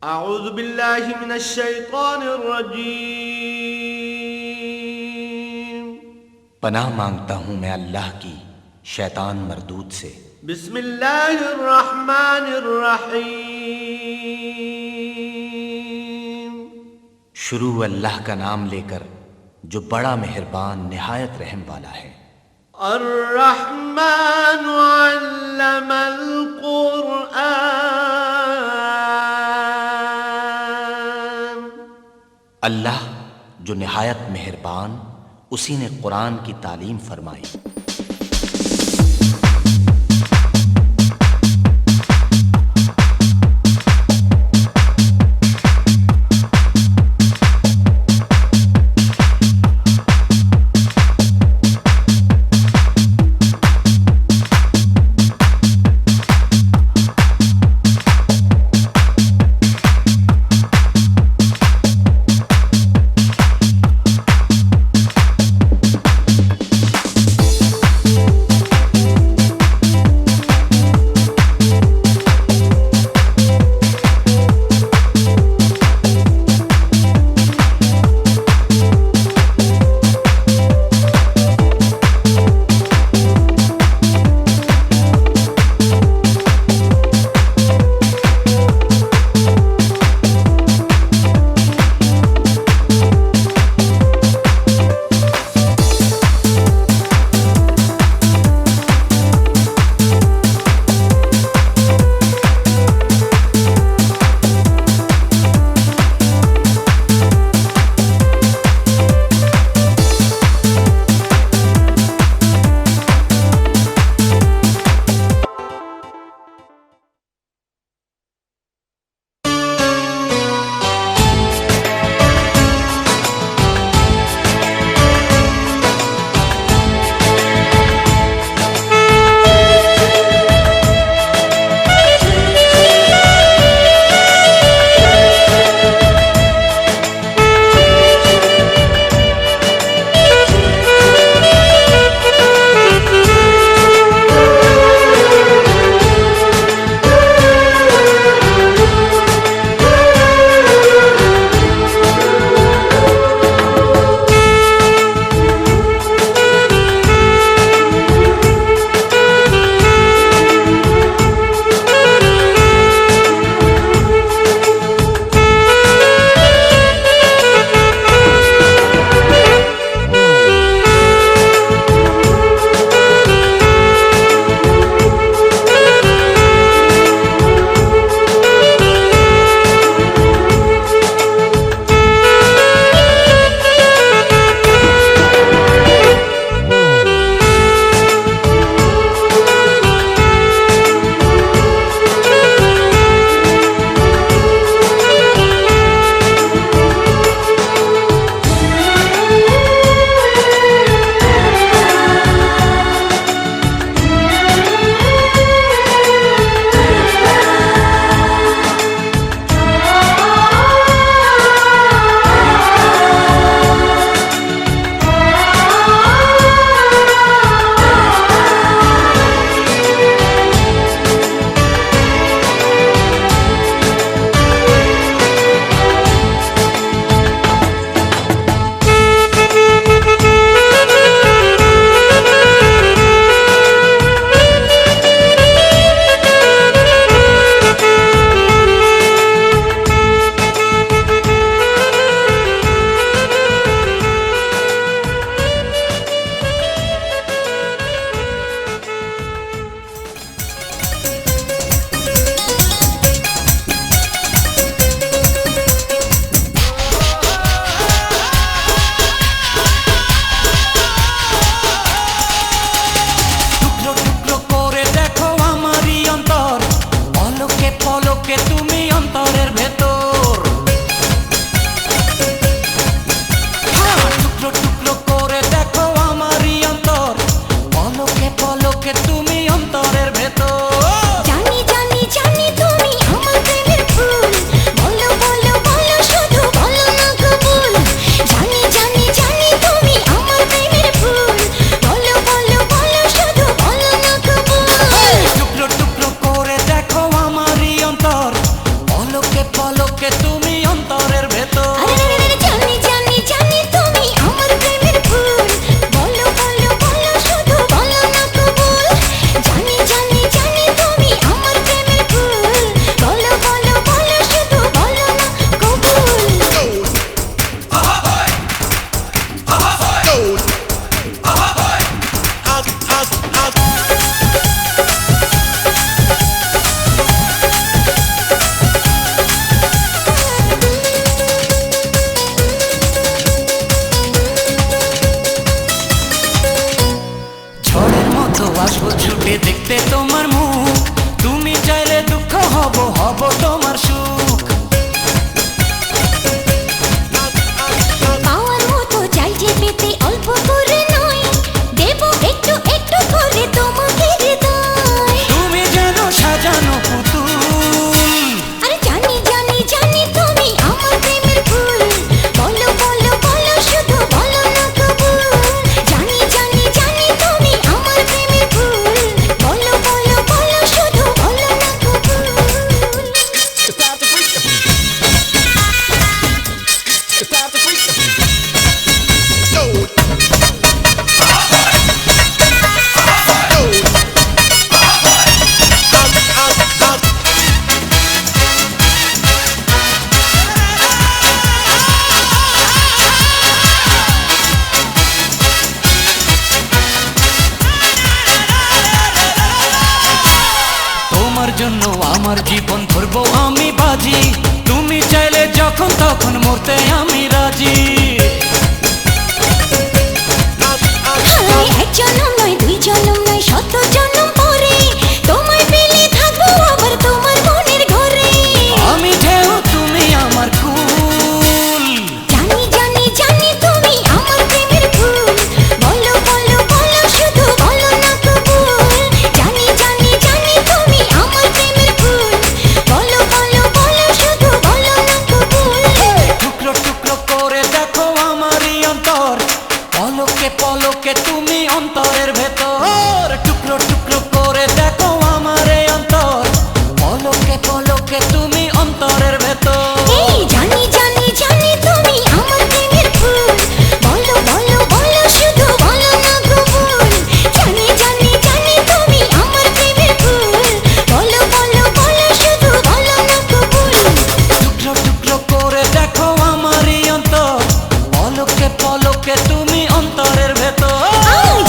أعوذ بالله من الشيطان الرجيم। पनाह मांगता हूँ मैं अल्लाह की शैतान मरदूद से। बिस्मिल्लाहिर्रहमानिर्रहीम। शुरू अल्लाह का नाम लेकर जो बड़ा मेहरबान निहायत रहम वाला है। अर्रहमान अल्लमल कुरआन। अल्लाह जो निहायत मेहरबान, उसी ने कुरान की तालीम फरमाई। পলকে দেখতে তোমার মুখ, তুমি চাইলে দুঃখ হব হব তোমার সুখ। পাওয়ার মতো চাইছে পেতে অল্প করে নয়, দেব একটু একটু করে তোমাকে হৃদয়। তুমি যেন সাজানো পুতুল, আরে জানি জানি জানি তুমি আমার প্রেমের ফুল, বলো বলো বলো শুধু বলো না কবুল। জানি জানি জানি তুমি আমার প্রেমের ফুল, বলো বলো বলো শুধু বলো না কবুল। তোমার জন্য আমার জীবন ধরবো আমি বাজি, তুমি চাইলে যখন তখন মরতে আমি রাজি। হায় এক জনম নয় দুই জনম নয় শত জনম পরে, তোমায় পেলে থাকবো আবার তোমার মনের ঘরে। আমি ঢেউ তুমি আমার কুল, জানি জানি জানি তুমি আমার প্রেমের ফুল, বলো বলো বলো শুধু বলো না কবুল। জানি জানি জানি তুমি আমার প্রেমের ফুল, বলো বলো বলো শুধু বলো না কবুল। টুকরো টুকরো করে দেখো আমারই অন্তর, পলকে পলকে তুমি অন্তরের ভেতর। টুকরো টুকরো করে দেখো আমার এই অন্তর, পলকে পলকে তুমি অন্তরের ভেতর। এই জানি জানি জানি তুমি আমার প্রেমের ফুল, বলো বলো বলো শুধু বলো না কবুল। জানি জানি জানি তুমি আমার প্রেমের ফুল, বলো বলো বলো শুধু বলো না কবুল। টুকরো টুকরো করে দেখো আমারই অন্তর, পলকে পলকে তুমি অন্তরের ভেতর।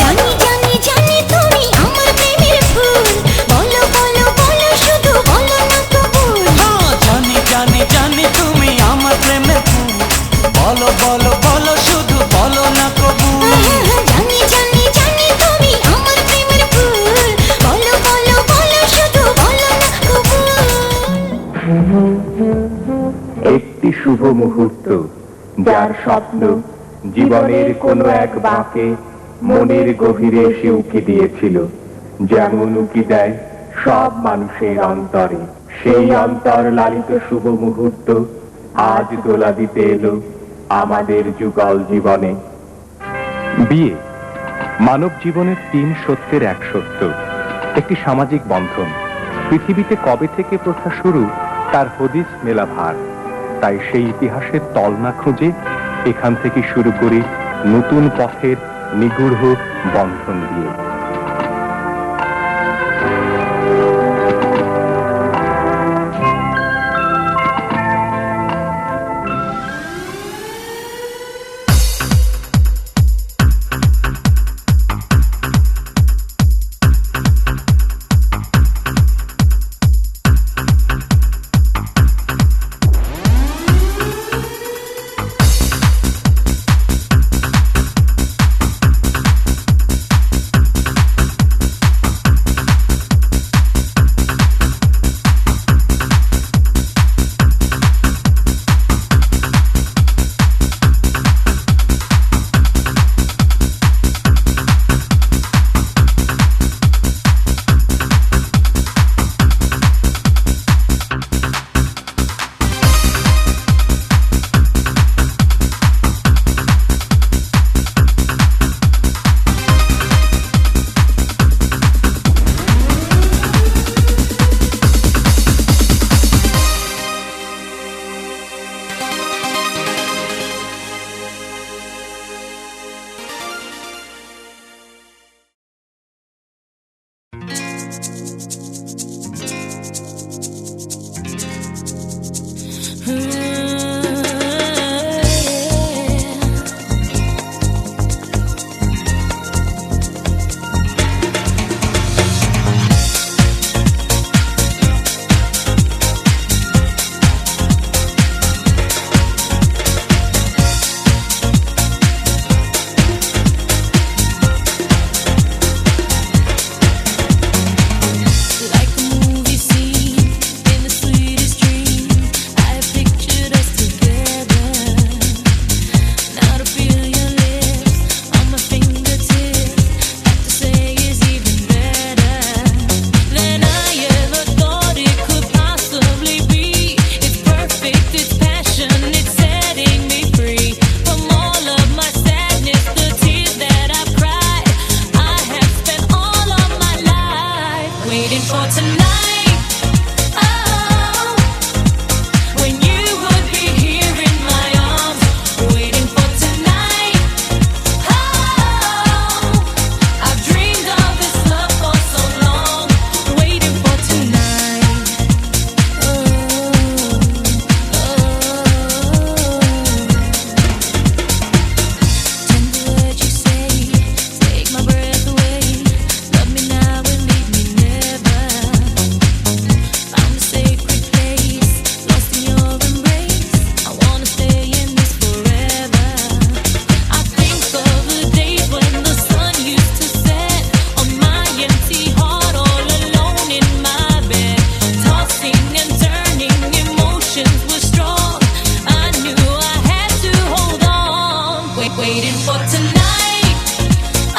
জানি জানি জানি তুমি আমার প্রেমের ফুল, বলো বলো বলো শুধু বলো না কবুল। হ্যাঁ, জানি জানি জানি তুমি আমার প্রেমের ফুল, বলো বলো বলো শুধু বলো না কবুল। জানি জানি জানি তুমি আমার প্রেমের ফুল, বলো বলো বলো শুধু বলো না কবুল। একটি শুভ মুহূর্ত, যার স্বপ্ন জীবনের কোনো এক বাঁকে মনের গভীরে এসে উকি দিয়েছিল, যেমন উকি দেয় সব মানুষের অন্তরে। সেই অন্তর লালিত শুভ মুহূর্ত আজ দোলা দিতে এলো আমাদের যুগল জীবনে। বিয়ে মানব জীবনের 3 সত্যের এক সত্য, একটি সামাজিক বন্ধন। পৃথিবীতে কবে থেকে প্রথা শুরু তার হদিস মেলা ভার, তাই সেই ইতিহাসের তলনা খুঁজে এখান থেকে শুরু করি নতুন পথের নিগূঢ় বন্ধন দিয়ে। waiting for tonight. Oh, when you would be here in my arms, waiting for tonight. Oh, I've dreamed of this love for so long, waiting for tonight. Tender words you say, take my breath away. Love me now and leave me never. Found a sacred place, lost in your embrace. I wanna stay in this forever. I think of the days when the sun used to set on my empty heart, all alone in my bed, tossing and turning, emotions were strong. I knew I had to hold on, waiting for tonight.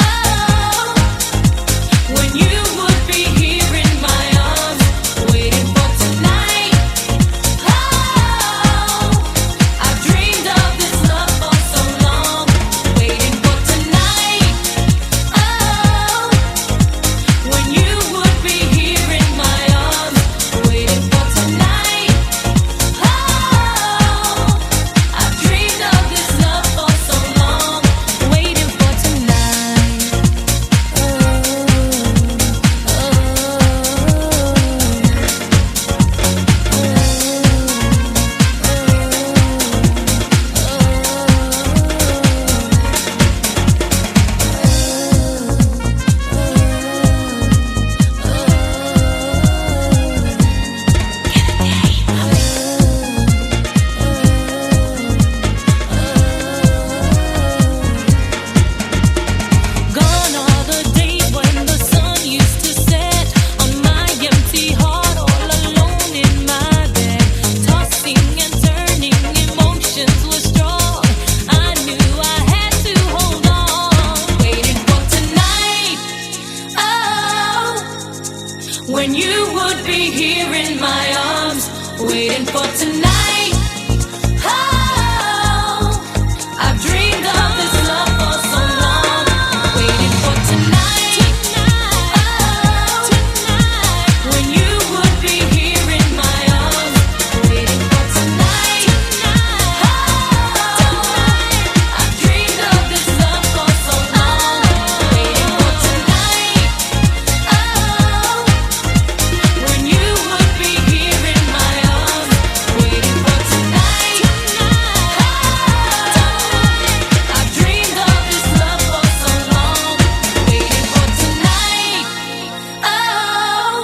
Oh, when you would be here in my arms, waiting for tonight. Oh, I've dreamed of this love for so long, waiting for tonight. Oh, when you would be here in my arms, waiting for tonight. Oh, I've dreamed of this love for so long, waiting for tonight. Gone are the days when the sun used to set on my empty heart, all alone in my bed, tossing and turning, emotions were strong. I knew I had to hold on, waiting for tonight. Oh, when you would be here in my arms, waiting for tonight. Oh, I've dreamed of this love for so long, waiting for tonight. Oh, when you would be here in my arms, waiting for tonight. Oh, I've dreamed of this love for so long, waiting for tonight. Oh, when you would be here in my arms, waiting for tonight. I've dreamed of this love for so long, waiting for tonight. Oh.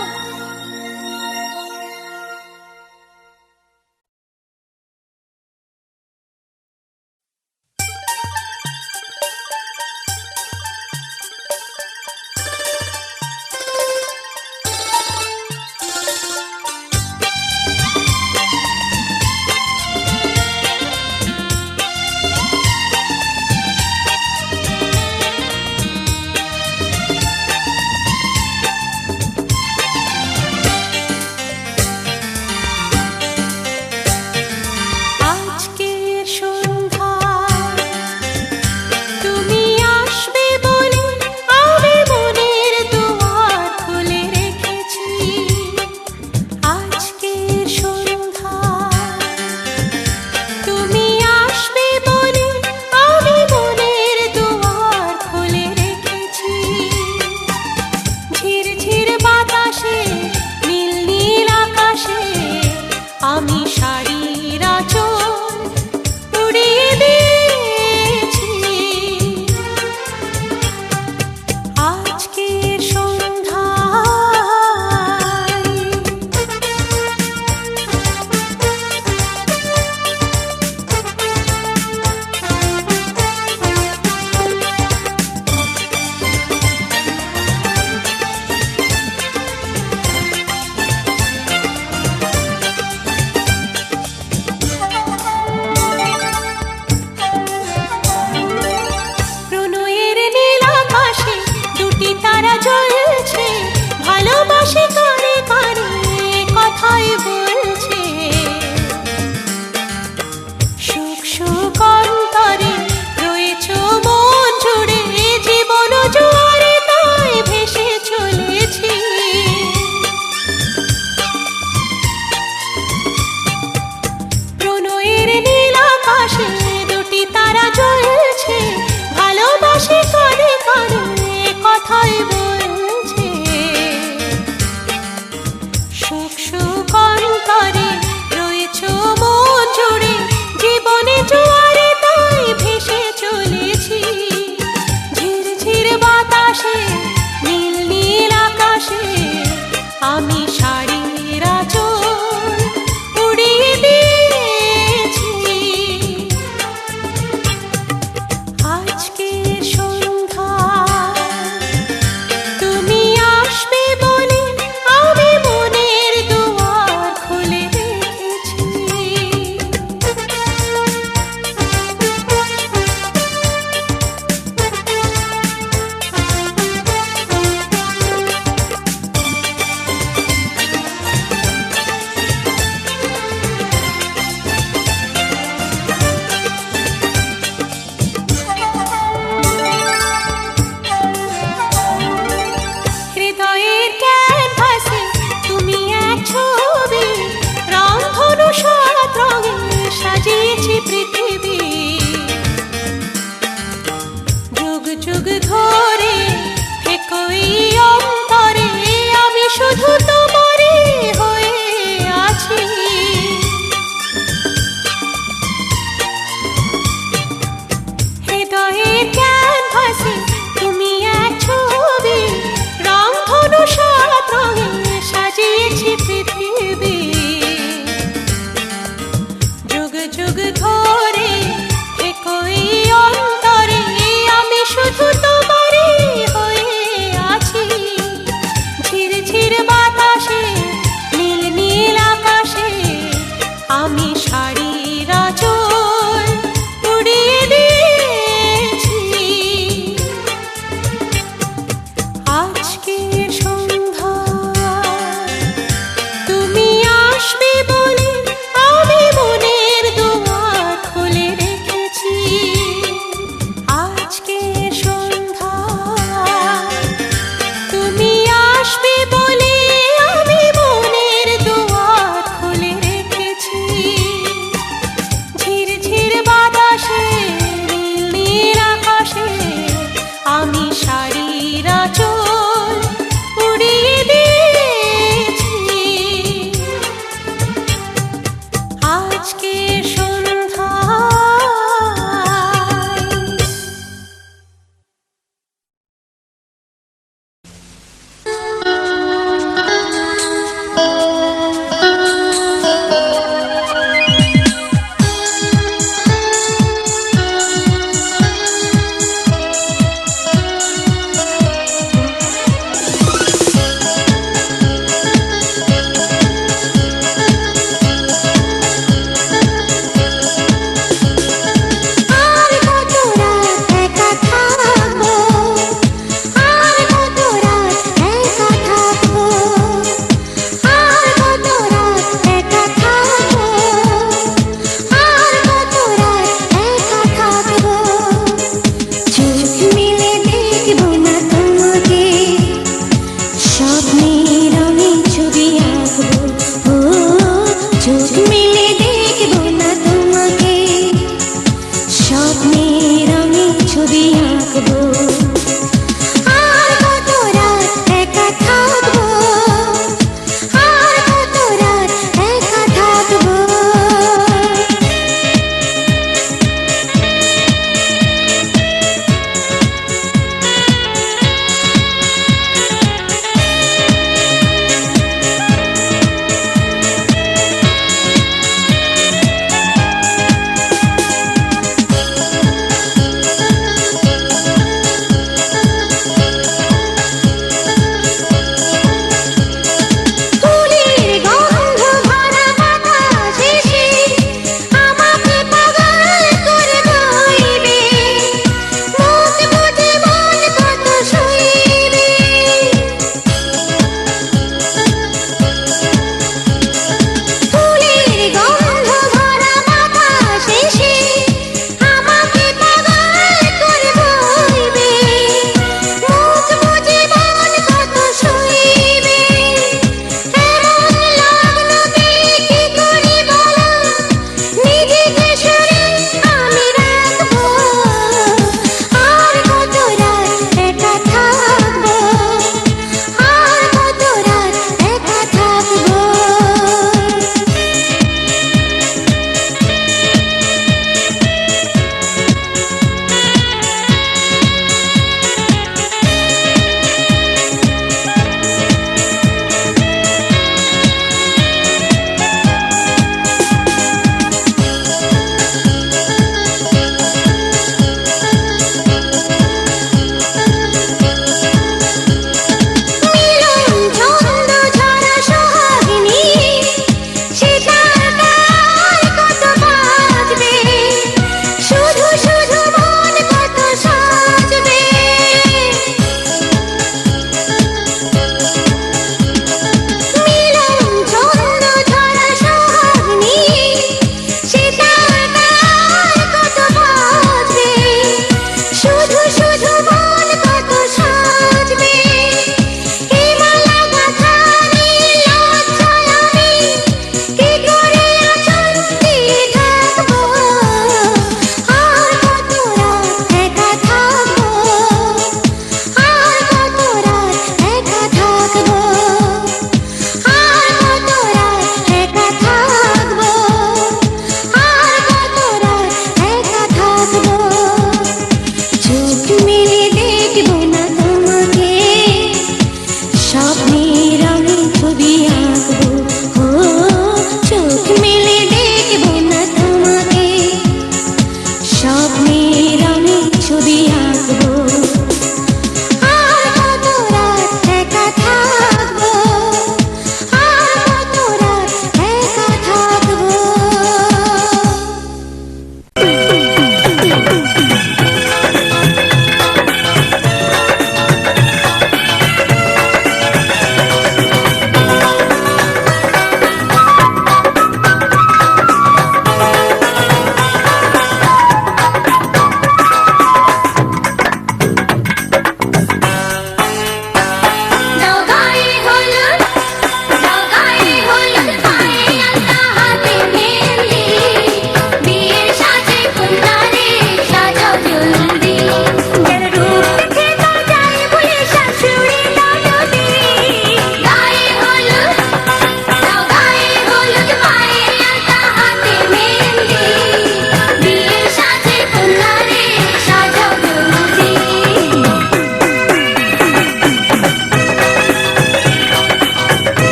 আজকের সন্ধ্যা তুমি আসবে বলে আমি মনের দুয়ার খুলে রেখেছি। আজকের সন্ধ্যা তুমি আসবে বলে আমি মনের দুয়ার খুলে রেখেছি। ঝিরঝির বাতাসে নীল নীল আকাশে আমি শাড়ির আঁচল উড়িয়ে দিয়েছি। আজকের সন্ধ্যায়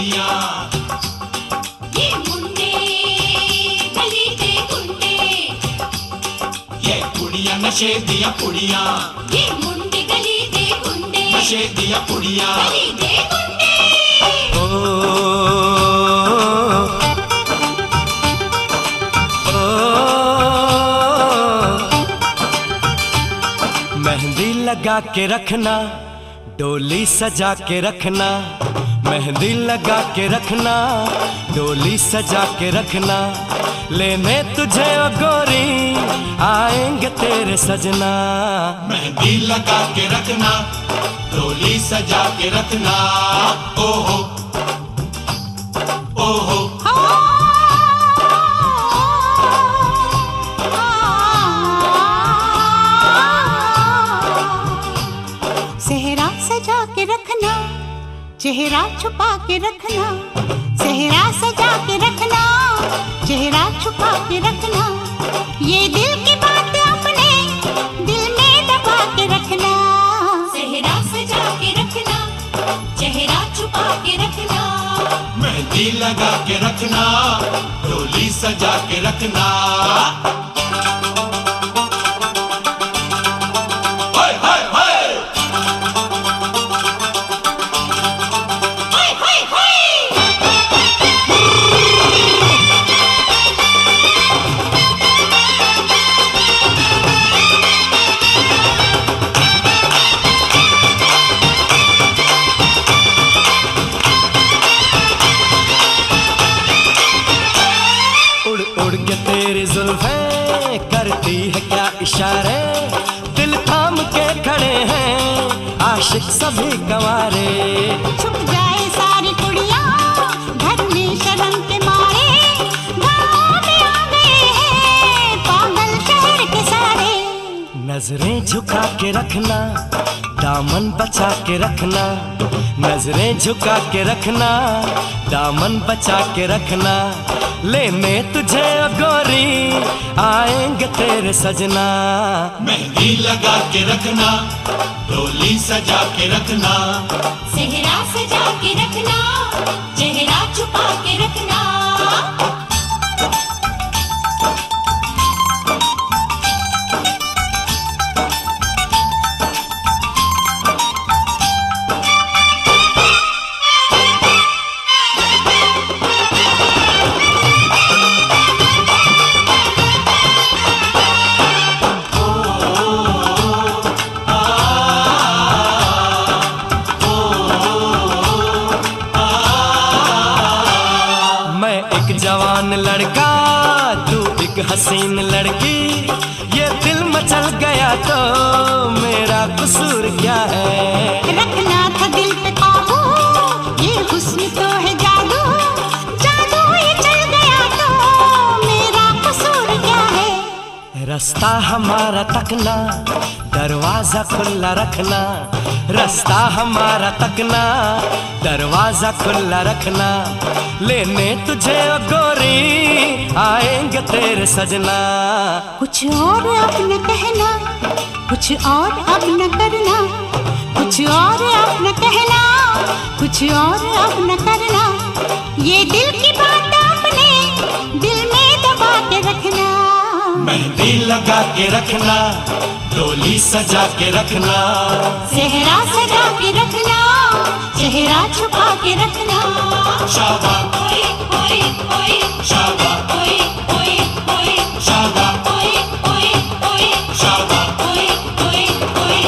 कुड़ियां ये मुंडे गली दे गुंडे ये कुड़ियां नशे दिया कुड़ियां ये मुंडे गली दे गुंडे नशे दिया कुड़ियां गली दे गुंडे ओ मेहंदी लगा के रखना डोली सजा के रखना मेहंदी लगा के रखना डोली सजा के रखना लेने तुझे ओ गोरी आएंगे तेरे सजना मेहंदी लगा के रखना डोली सजा के रखना ओहो ओहो सेहरा सजा के रखना चेहरा छुपा के रखना सेहरा सजा के रखना चेहरा छुपा के रखना ये दिल की बात अपने दिल में दबा के रखना सेहरा सजा के रखना चेहरा छुपा के रखना मेहंदी लगा के रखना डोली सजा के रखना हाय हाय हाय हाय हाय हाय उड़ उड़ के तेरी जुल्फें करती है क्या इशारे दिल थाम के खड़े हैं आशिक सभी गंवारे छुप जाए सारी कुड़ियां घर में शर्म के मारे गाँव में आ गए हैं पागल शहर के सारे नजरें झुका के रखना दामन बचा के रखना नजरें झुका के रखना दामन बचा के रखना लेने तुझे ओ गोरी आएंगे तेरे सजना मेहंदी लगा के रखना डोली सजा के रखना सेहरा सजा के रखना चेहरा छुपा के रखना मैं एक जवान लड़का तू एक हसीन लड़की ये दिल मचल गया तो मेरा कसूर क्या है रखना था दिल पे काबू ये हुस्न तो है जादू जादू ये चल गया तो मेरा कसूर क्या है रास्ता हमारा तकना दरवाजा खुला रखना रास्ता हमारा तकना दरवाजा खुला रखना लेने तुझे ओ गोरी आएंगे तेरे सजना कुछ और अब न कहना कुछ और अब न करना कुछ और अब न कहना कुछ और अब न करना ये दिल की बात अपने दिल में दबा के रखना मेहंदी लगा के रखना डोली सजा के रखना सेहरा सजा के रखना चेहरा छुपा के रखना शाबा ओए ओए ओए शाबा ओए ओए ओए शाबा ओए ओए ओए शाबा ओए ओए ओए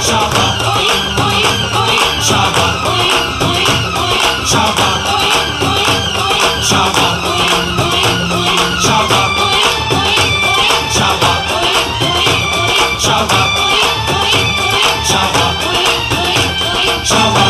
शाबा ओए ओए ओए शाबा ओए ओए ओए शाबा ओए ओए ओए शाबा ओए ओए ओए शाबा ओए ओए ओए शाबा ओए ओए ओए शाबा ओए ओए ओए शाबा ओए ओए ओए शाबा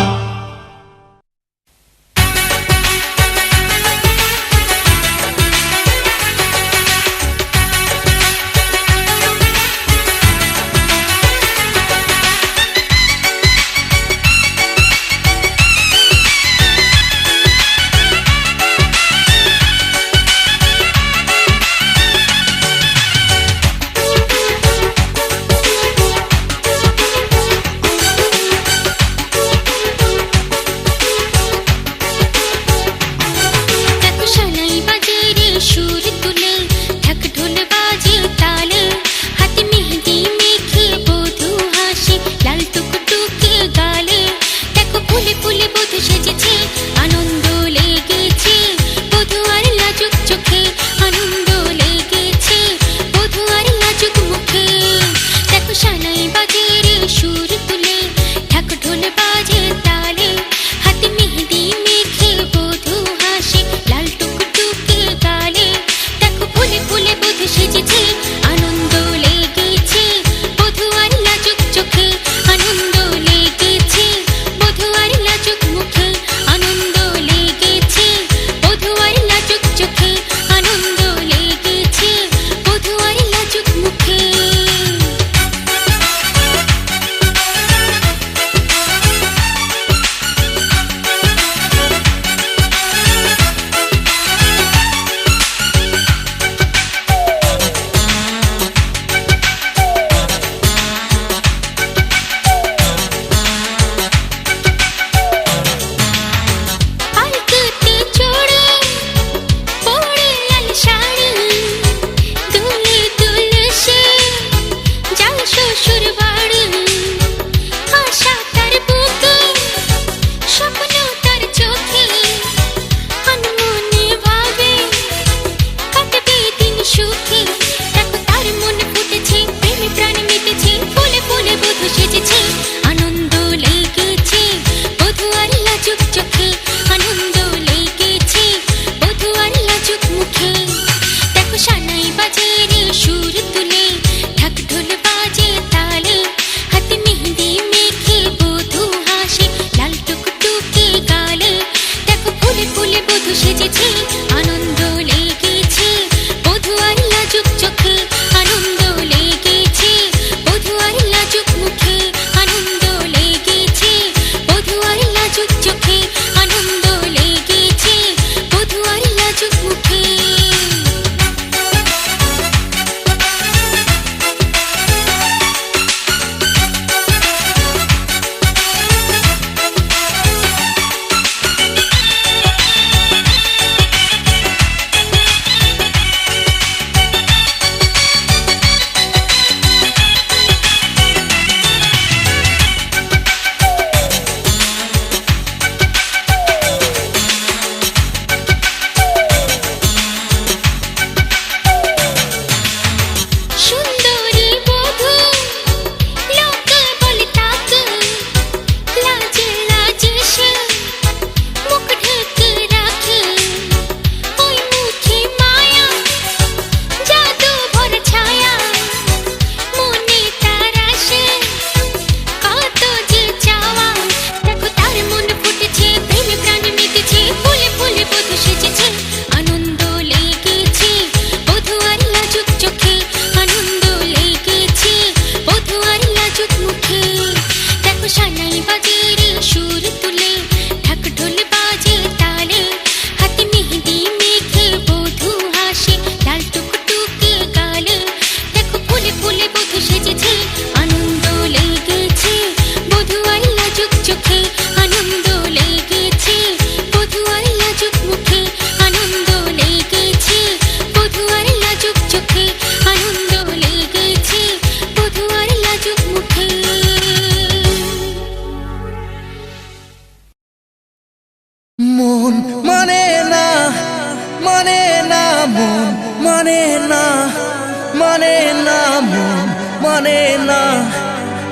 মানে না মন, মানে না,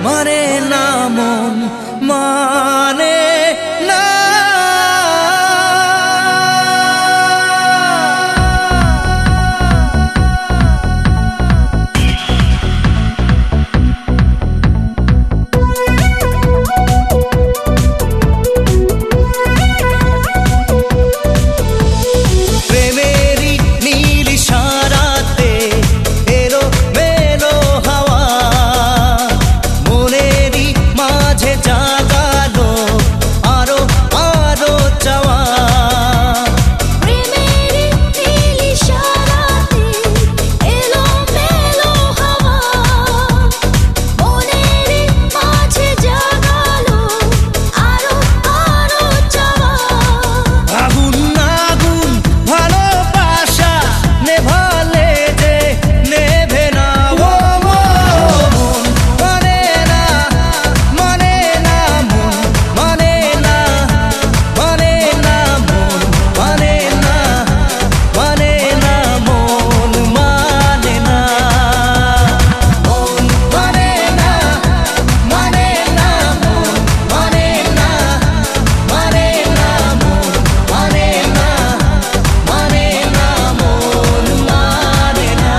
মানে না মন, মানে না। প্রেমেরই নীল ইশারাতে এলো মেলো হাওয়া, মনেরই মাঝে জাগালো আরো আরো চাওয়া। প্রেমেরই নীল ইশারাতে এলো মেলো হাওয়া, মনেরই মাঝে জাগালো আরো আরো চাওয়া। আগুন আগুন ভালোবাসা নেভালে যে নেভে না ও মন, মানে না, মানে না মন, মানে না, মানে না মন, মানে না, মানে না মন, মানে না মন, মানে না, মানে না মন, মানে না, মানে না মন, মানে না, মানে না মন, মানে না।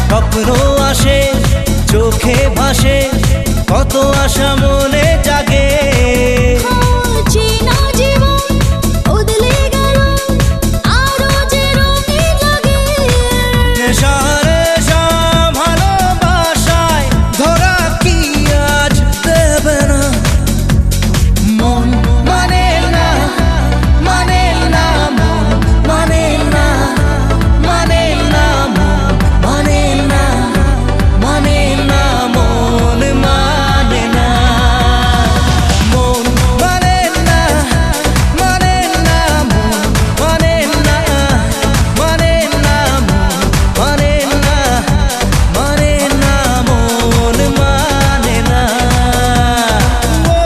স্বপ্ন আসে চোখে ভাসে, কত আশা মনে জাগে। চেনা জীবন বদলে গেল আরো যে রঙিন লাগে। নেশা নেশা ভালোবাসায় ধরা কি আজ দেবে না মন, মানে না, মানে না মন, মানে না, মানে না মন, মানে না, মানে না মন, মানে না মন, মানে না, মানে না মন, মানে না, মানে না মন, মানে না, মানে না মন, মানে না। ও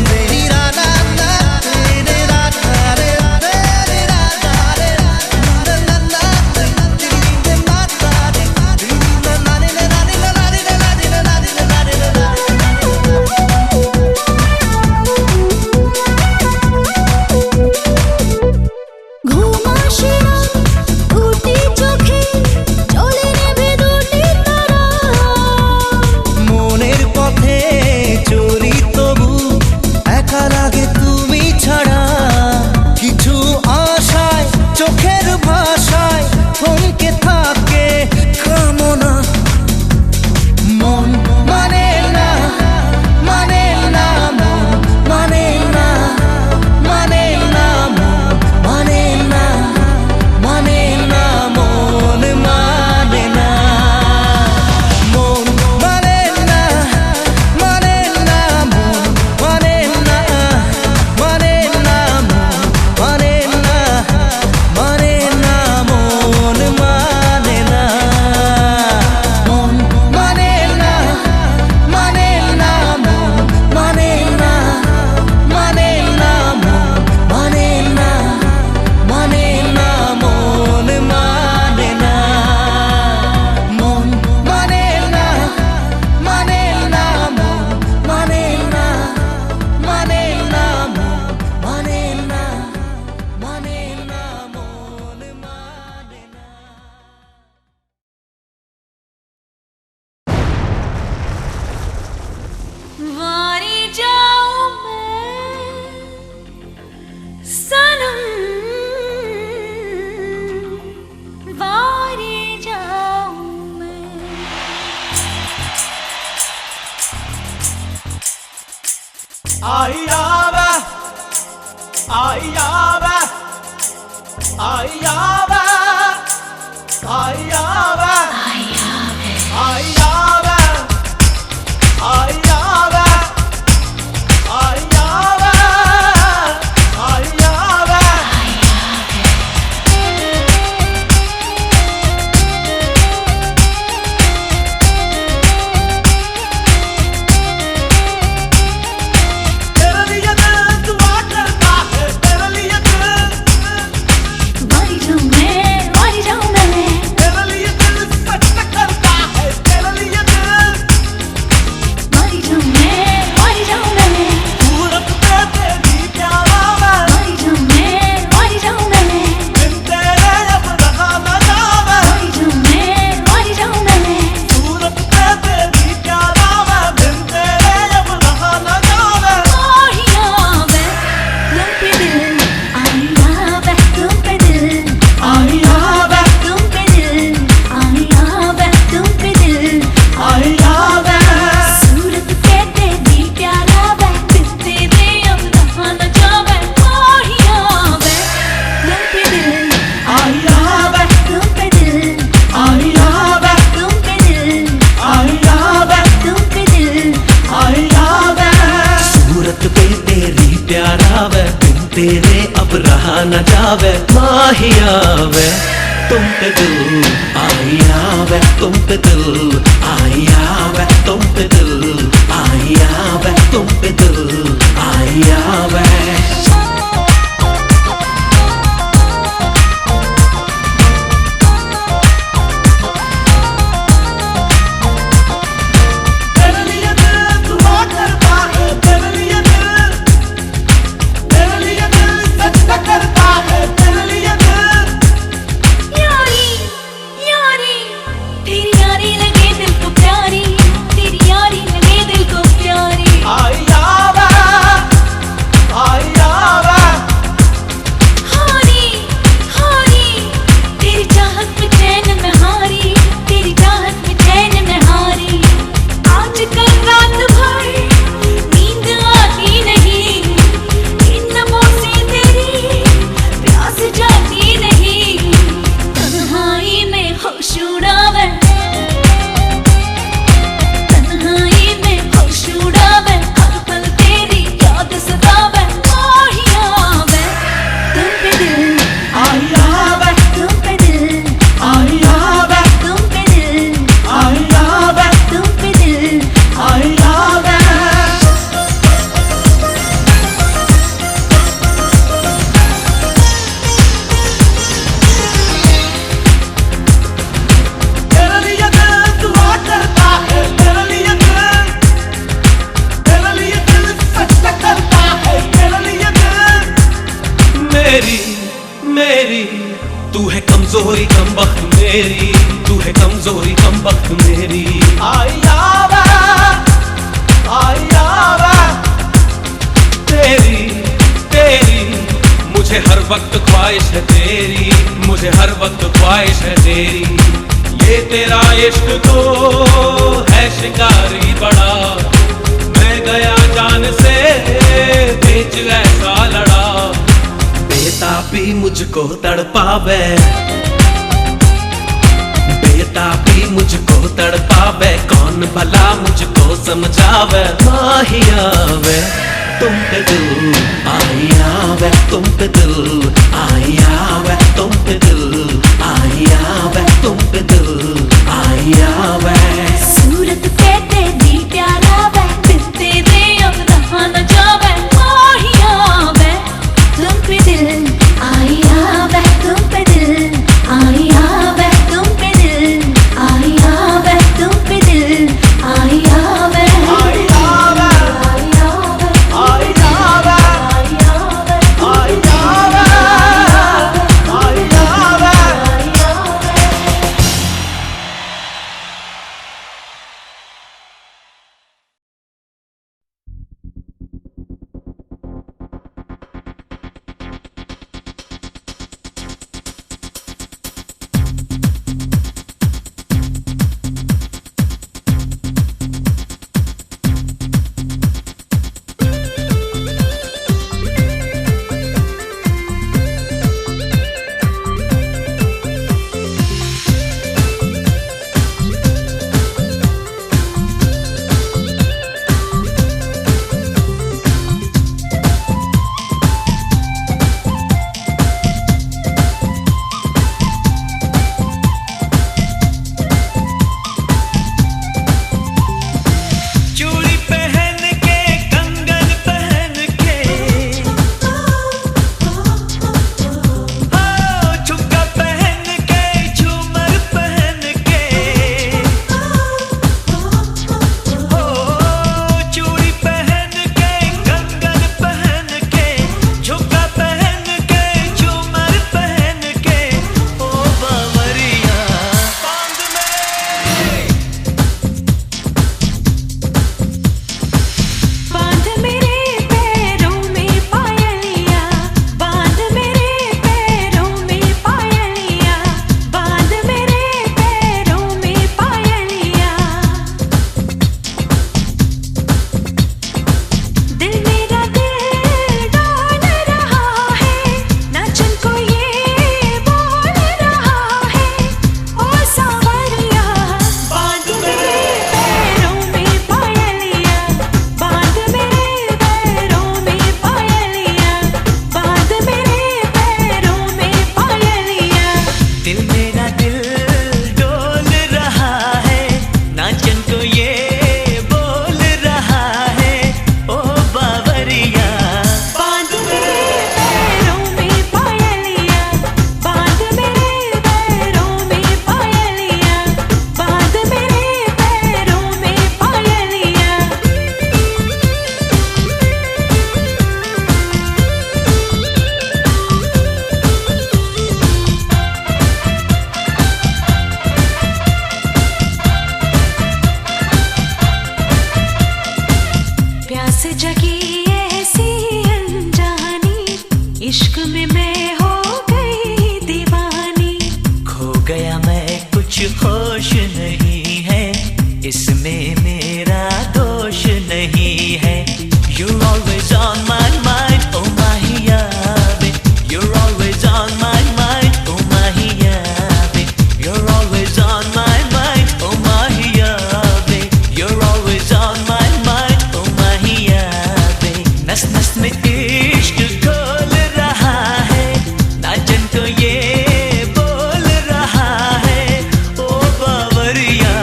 দেরি রানা না রে রানা রে রে রানা রে না না রে মাতা রে না রে না রে না রে না রে না রে না রে। ঘুম আসে না দুটি চোখে, চলে নেভে দুটি তারা। মনের পথে চলি তবু একা লাগে তুমি ছাড়া। কিছু আশায় চোখের ভাষায় থমকে থাকে কামনা মন, মানে না, মানে না মন, মানে না, মানে না মন, মানে না, মানে না মন, মানে না মন, মানে না, মানে না মন, মানে না, মানে না মন, মানে না, মানে না মন, মানে না মন, মানে না, মানে না মন, মানে না, মানে না মন, মানে না, মানে না মন, মানে না মন, মানে না, মানে না মন, মানে না, মানে না মন, মানে না, মানে না মন, মানে না। वारी जाऊं मैं सनम, वारी जाऊं मैं। Ayaba, ayaba, ayaba, आई आवे आई आवे आई आवे आई आवे आई आवे तेरे लिए दिल दुआ करता है तेरे लिए दिल मर जाऊं मैं तेरे लिए दिल सच करता है तेरे लिए दिल मर जाऊं मैं सूरत पे तेरी प्यारा मैं मर जाऊं मैं बिन तेरे अब रहा न जावे मर जाऊं मैं सूरत पे तेरी प्यारा मैं बिन तेरे अब रहा न जावे आई आवे तुम पे दिल आई आवे तुम पे दिल आई आवे सूरत पे तेरी प्यारा वे दिल तेरे अब रहा न जावे आई आवे तुम पे दिल आई आवे तुम पे दिल आई आवे तुम पे दिल आई आवे तुम पे दिल आई आवे सूरत पे तेरी प्यारा वे बिन तेरे अब रहा न जावे माहिया वे तुम पे दिल आई आवे तुम पे दिल आई आवे तुम पे दिल आई आवे तुम पे दिल आई आवे तेरे लिए दिल दुआ करता है तेरे लिए दिल सच करता है तेरे लिए दिल यारी यारी तेरी यारी लगे दिल को प्यारी तेरी यारी लगे दिल को प्यारी आई आवे हारी हारी तेरी चाहत में चैन में हारी तेरी चाहत में चैन में हारी आज कल रात भर नींद आती नहीं इन नमों से तेरी प्यास जाती नहीं तन्हाई में होश उड़ावे तन्हाई में होश उड़ावे हर पल तेरी याद सतावे आई आवे तुम पे दिल आई आवे तुम पे दिल आई आवे तुम पे दिल आई आवे तुम पे दिल आई आवे तेरे लिए दिल दुआ करता है तेरे लिए दिल सच करता है तेरे लिए दिल मेरी मेरी तू है कमजोरी कम वक्त मेरी तू है कमजोरी कम वक्त मेरी आई आवे तेरी तेरी मुझे हर वक्त ख्वाहिश है तेरी मुझे हर वक्त ख्वाहिश है तेरी ये तेरा इश्क तो है शिकारी बड़ा मैं गया जान से बेच ऐसा लड़ा बेताबी मुझको तड़पावे बेताबी मुझको तड़पावे कौन भला मुझको समझावे माहिया वे तुम पे दिल आई आवे तुम पे दिल आई आवे तुम पे दिल आई आवे तुम पे दिल आई आवे सूरत पे तेरी प्यारा वे दिल तेरे अब रहा न जावे आई आवे तुम पे दिल आई आवे तुम पे दिल आई आवे तुम पे दिल आई आवे तुम पे दिल आई आवे आई आवे आई आवे आई आवे आई आवे आई आवे इसमें मेरा दोष नहीं है। You're always on my mind, oh Mahiyabe. You're always on my mind, oh Mahiyabe. You're always on my mind, oh Mahiyabe. You're always on my mind, oh Mahiyabe. नस नस में इश्क घोल रहा है, नाचन को ये बोल रहा है। ओ बावरिया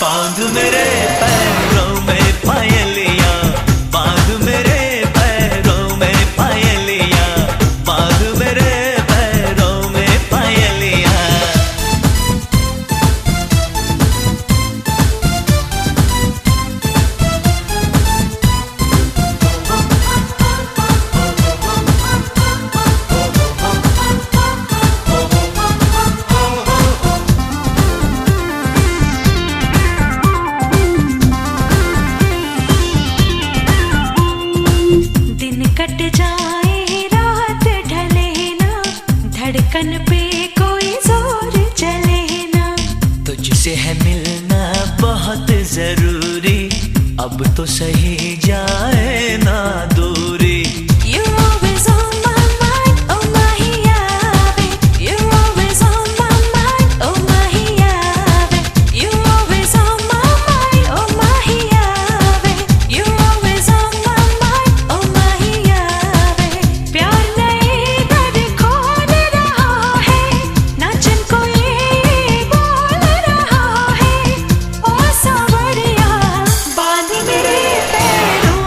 बांध मेरे पैरों में पायलिया, बांध मेरे पैरों में पायलिया, बांध मेरे पैरों में पायलिया। दिन कट जाए रात ढले ना, धड़कन पे कोई जोर चले ना। तुझसे है मिलना बहुत जरूरी, अब तो सही जाए ना दूरी। You're always on my mind, oh Mahiyabe. You're always on my mind, oh Mahiyabe. You're always on my mind, oh Mahiyabe. You're always on my mind, oh Mahiyabe. प्यार नए दर खोल रहा है, नाचन को ये बोल रहा है। ओ सावरिया बांध मेरे पैरों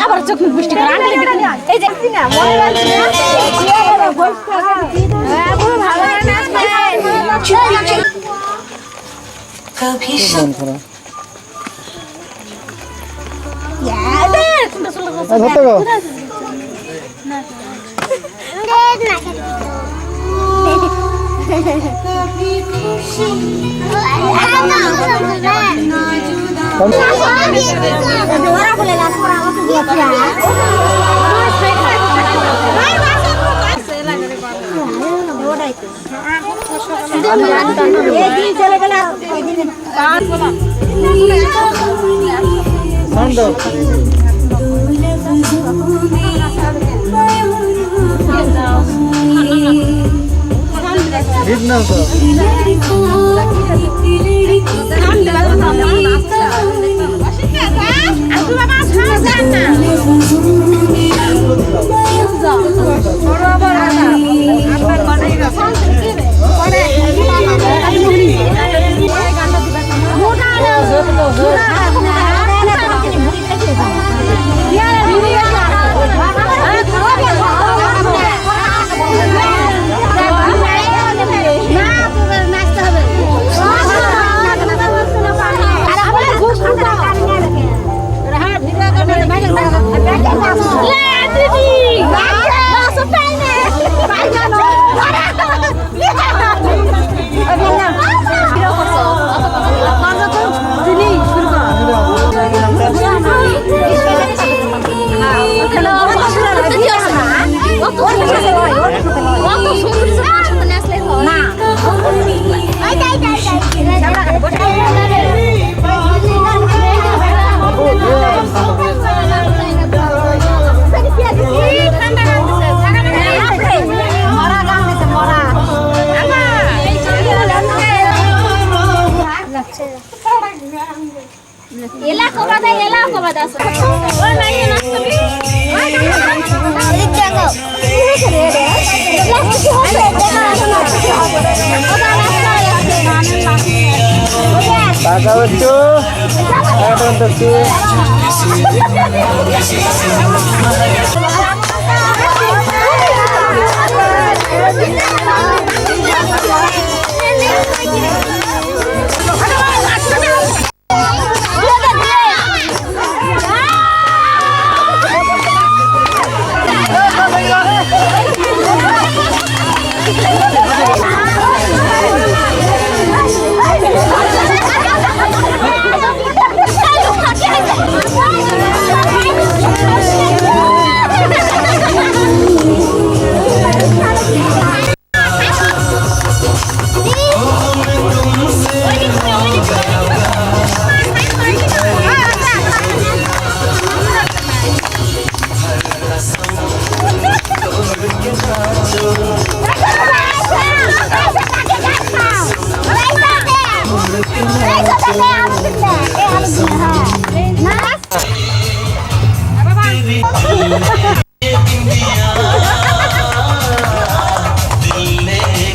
আবার চোখ মুখ বৃষ্টি করে আনলে এই যে না মনে রাখছি না ভালো कभी चले गला एला को बादा ओ नहीं नाचते एक जगह ये रे लास्ट हो টাকা বচ্চু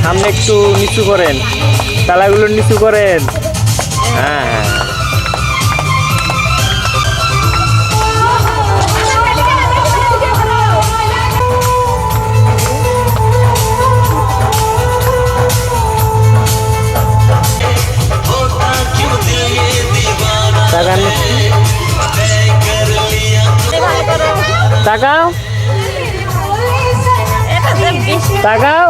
সামনে একটু নিচু করেন, তালাগুলো নিচু করেন। হ্যাঁ হ্যাঁ তাকাও তাকাও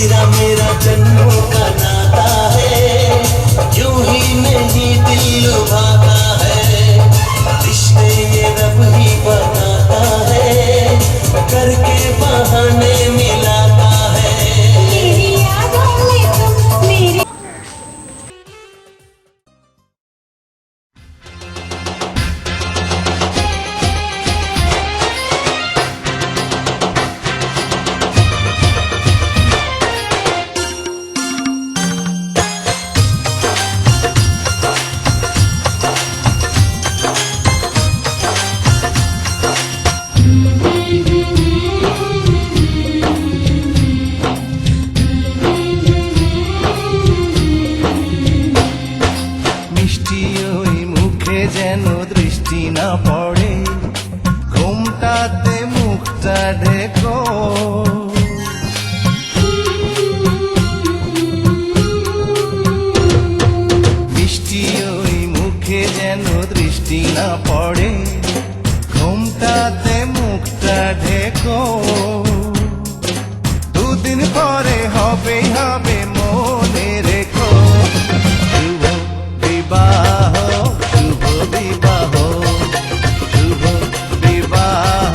तेरा मेरा जन्मों का नाता है, यूं ही नहीं दिल लुभाता है, रिश्ते ये रब ही बनाता है, करके बहाने मिलाता है। मेरी यादों में तुम मेरी মিষ্টি ওই মুখে যেন দৃষ্টি না পড়ে, ঘুমটাতে মুখটা ঢেকো। মিষ্টি ওই মুখে যেন দৃষ্টি না পড়ে, ঘুমটাতে মুখটা ঢেকো। দুদিন পরে হবেই হবে মনে রেখো, শুভ বিবাহ, শুভ বিবাহ, শুভ বিবাহ,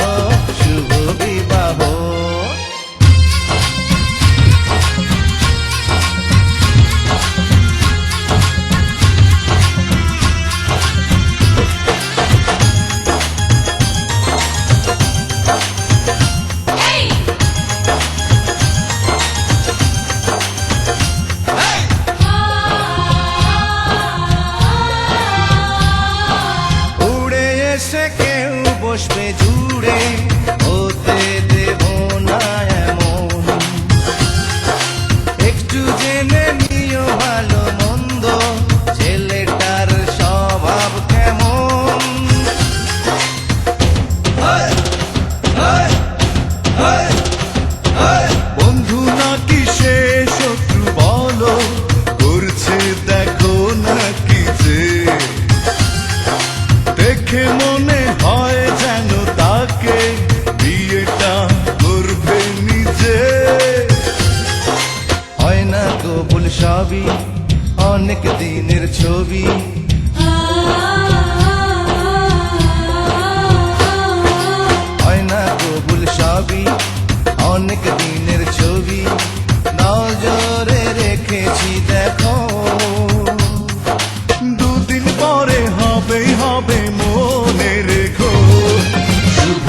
শুভ বিবাহ। উড়ে এসে কেউ বসবে জুড়ে, হতে দেব না এমন। একটু জেনে নিও ভালো মন্দ, ছেলেটার স্বভাব কেমন। বন্ধু নাকি সে শত্রু বলো, করছে দেখো নাকি যে, দেখে মনে হয় যেন তাকে বিয়েটা করবে নিজে। হয় না কবুল সবই অনেক দিনের ছবি, হয় না কবুল সবই অনেক দিনের ছবি, নজরে রেখেছি দেখো। দুদিন পরে হবেই হবে মনে রেখো, শুভ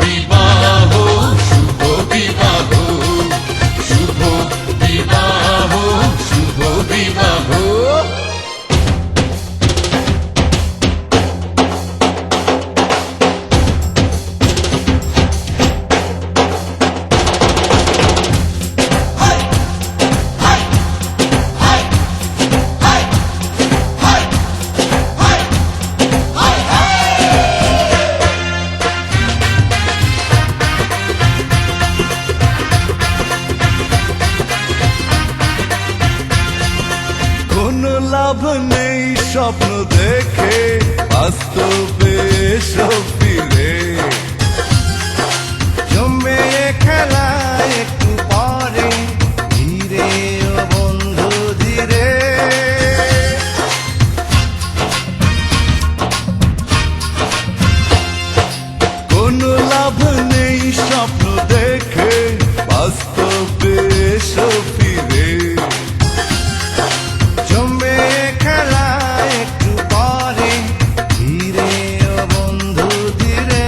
বিবাহ, শুভ বিবাহ, শুভ বিবাহ, শুভ বিবাহ। কোনো লাভ নেই স্বপ্ন দেখে, বাস্তবে এসো ফিরে। জমে খেলা একটু পরে, ধীরে ও বন্ধু ধীরে। কোনো লাভ নেই স্বপ্ন দেখে, বাস্তবে এসো ফিরে। জমে খেলা একটু পরে, ধীরে ও বন্ধু ধীরে।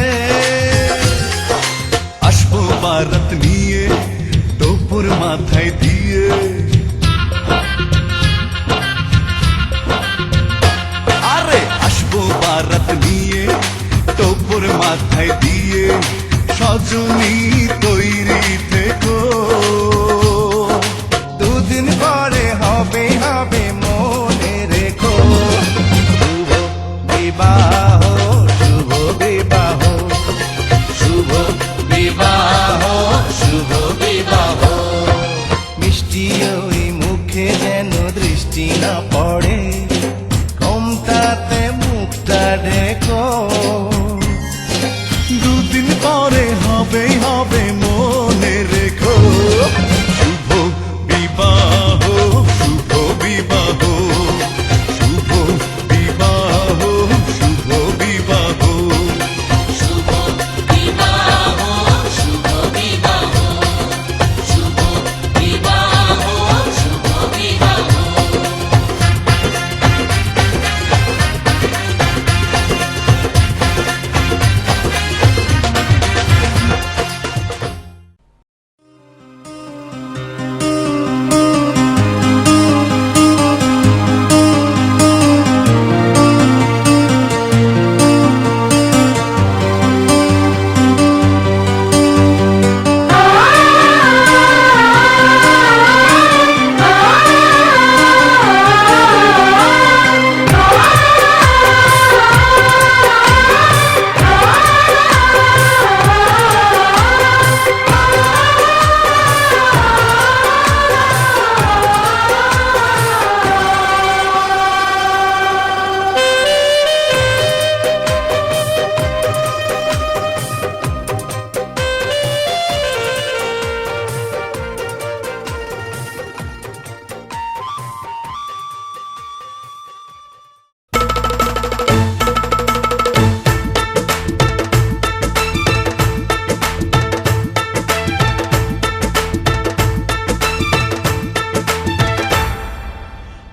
আসবো বারাত নিয়ে টোপর মাথায় দিয়ে, আরে আসবো বারাত নিয়ে টোপর মাথায় দিয়ে, সজনী তৈরি থেকো। দুদিন পরে হবে হবে মনে রেখো, শুভ বিবাহ, শুভ বিবাহ, শুভ বিবাহ, শুভ বিবাহ। মিষ্টি ওই মুখে যেন দৃষ্টি না পড়ে, ঘুমটাতে মুখটা ঢেকো। দুদিন পরে হবেই হবে মনে রেখো, শুভ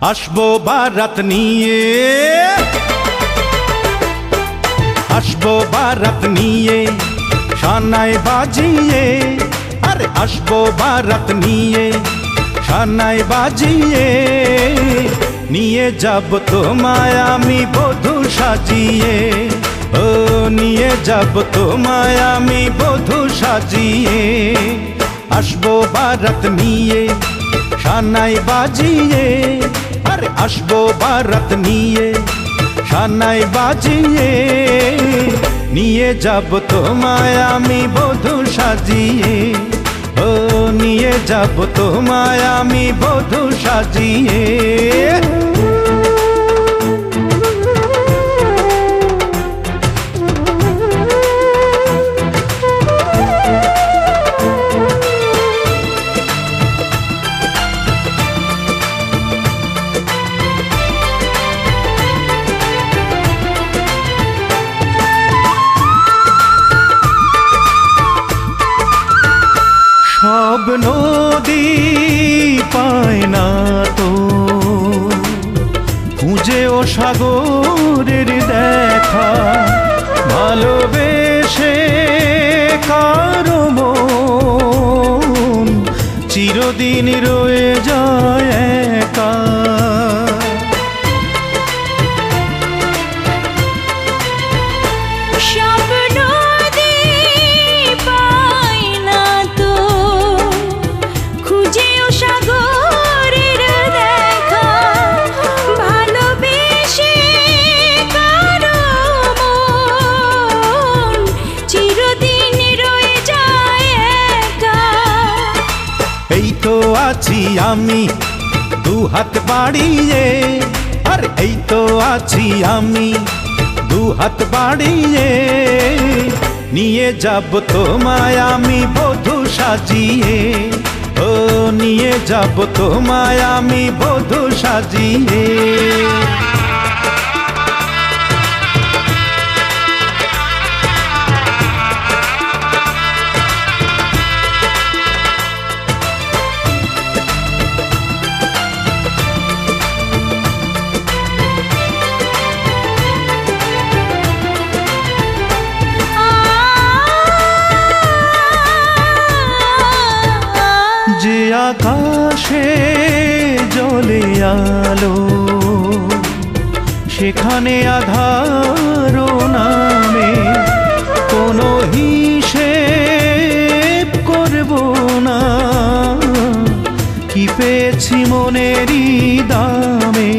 আসবো বারাত নিয়ে, আসবো বারাত নিয়ে, শানায় বাজিয়ে, আরে আসবো বারাত নিয়ে, শানায় বাজিয়ে, নিয়ে যাব তোমায় আমি বধূ সাজিয়ে, ও নিয়ে যাব তোমায় আমি বধূ সাজিয়ে। আসবো বারাত নিয়ে, শানায় বাজিয়ে, আরে আসবো বারাত নিয়ে, শানায় বাজিয়ে, নিয়ে যাব তোমায় আমি বধূ সাজিয়ে, ও নিয়ে যাব তোমায় আমি বধূ সাজিয়ে। সব নদী পায় না তো খুঁজে ও সাগরের দেখা, ভালোবেসে কারো মন চিরদিন রয়ে যায় একা। আছি আমি দু হাত বাড়িয়ে, আর এই তো আছি আমি দু হাত বাড়িয়ে, নিয়ে যাব তোমায় আমি বধূ সাজিয়ে, ও নিয়ে যাব তোমায় আমি বধূ সাজিয়ে। যে আকাশে জ্বলে আলো, সেখানে আধার নামে কোনো হিসেব করব না, কি পেয়েছি মনেরই দামে।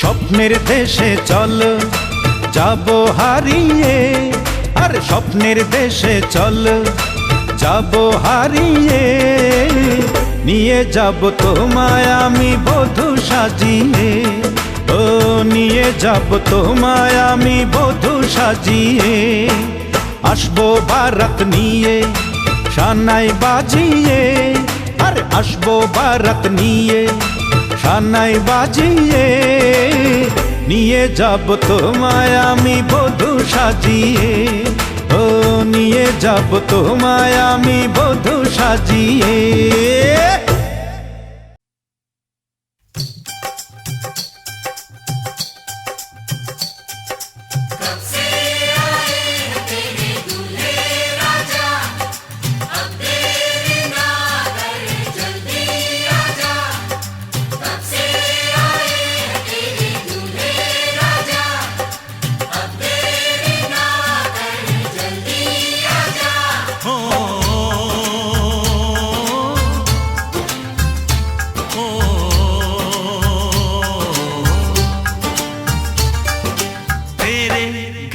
স্বপ্নের দেশে চল যাব হারিয়ে, আর স্বপ্নের দেশে চল যাব হারিয়ে, নিয়ে যাব তোমায় আমি বধূ সাজিয়ে, ও নিয়ে যাব তোমায় আমি বধূ সাজিয়ে। আসবো বারাত নিয়ে, শানায় বাজিয়ে, আর আসবো বারাত নিয়ে, শানায় বাজিয়ে, নিয়ে যাব তোমায় আমি বধূ সাজিয়ে, ও নিয়ে যাব তোমায় আমি বধূ সাজিয়ে।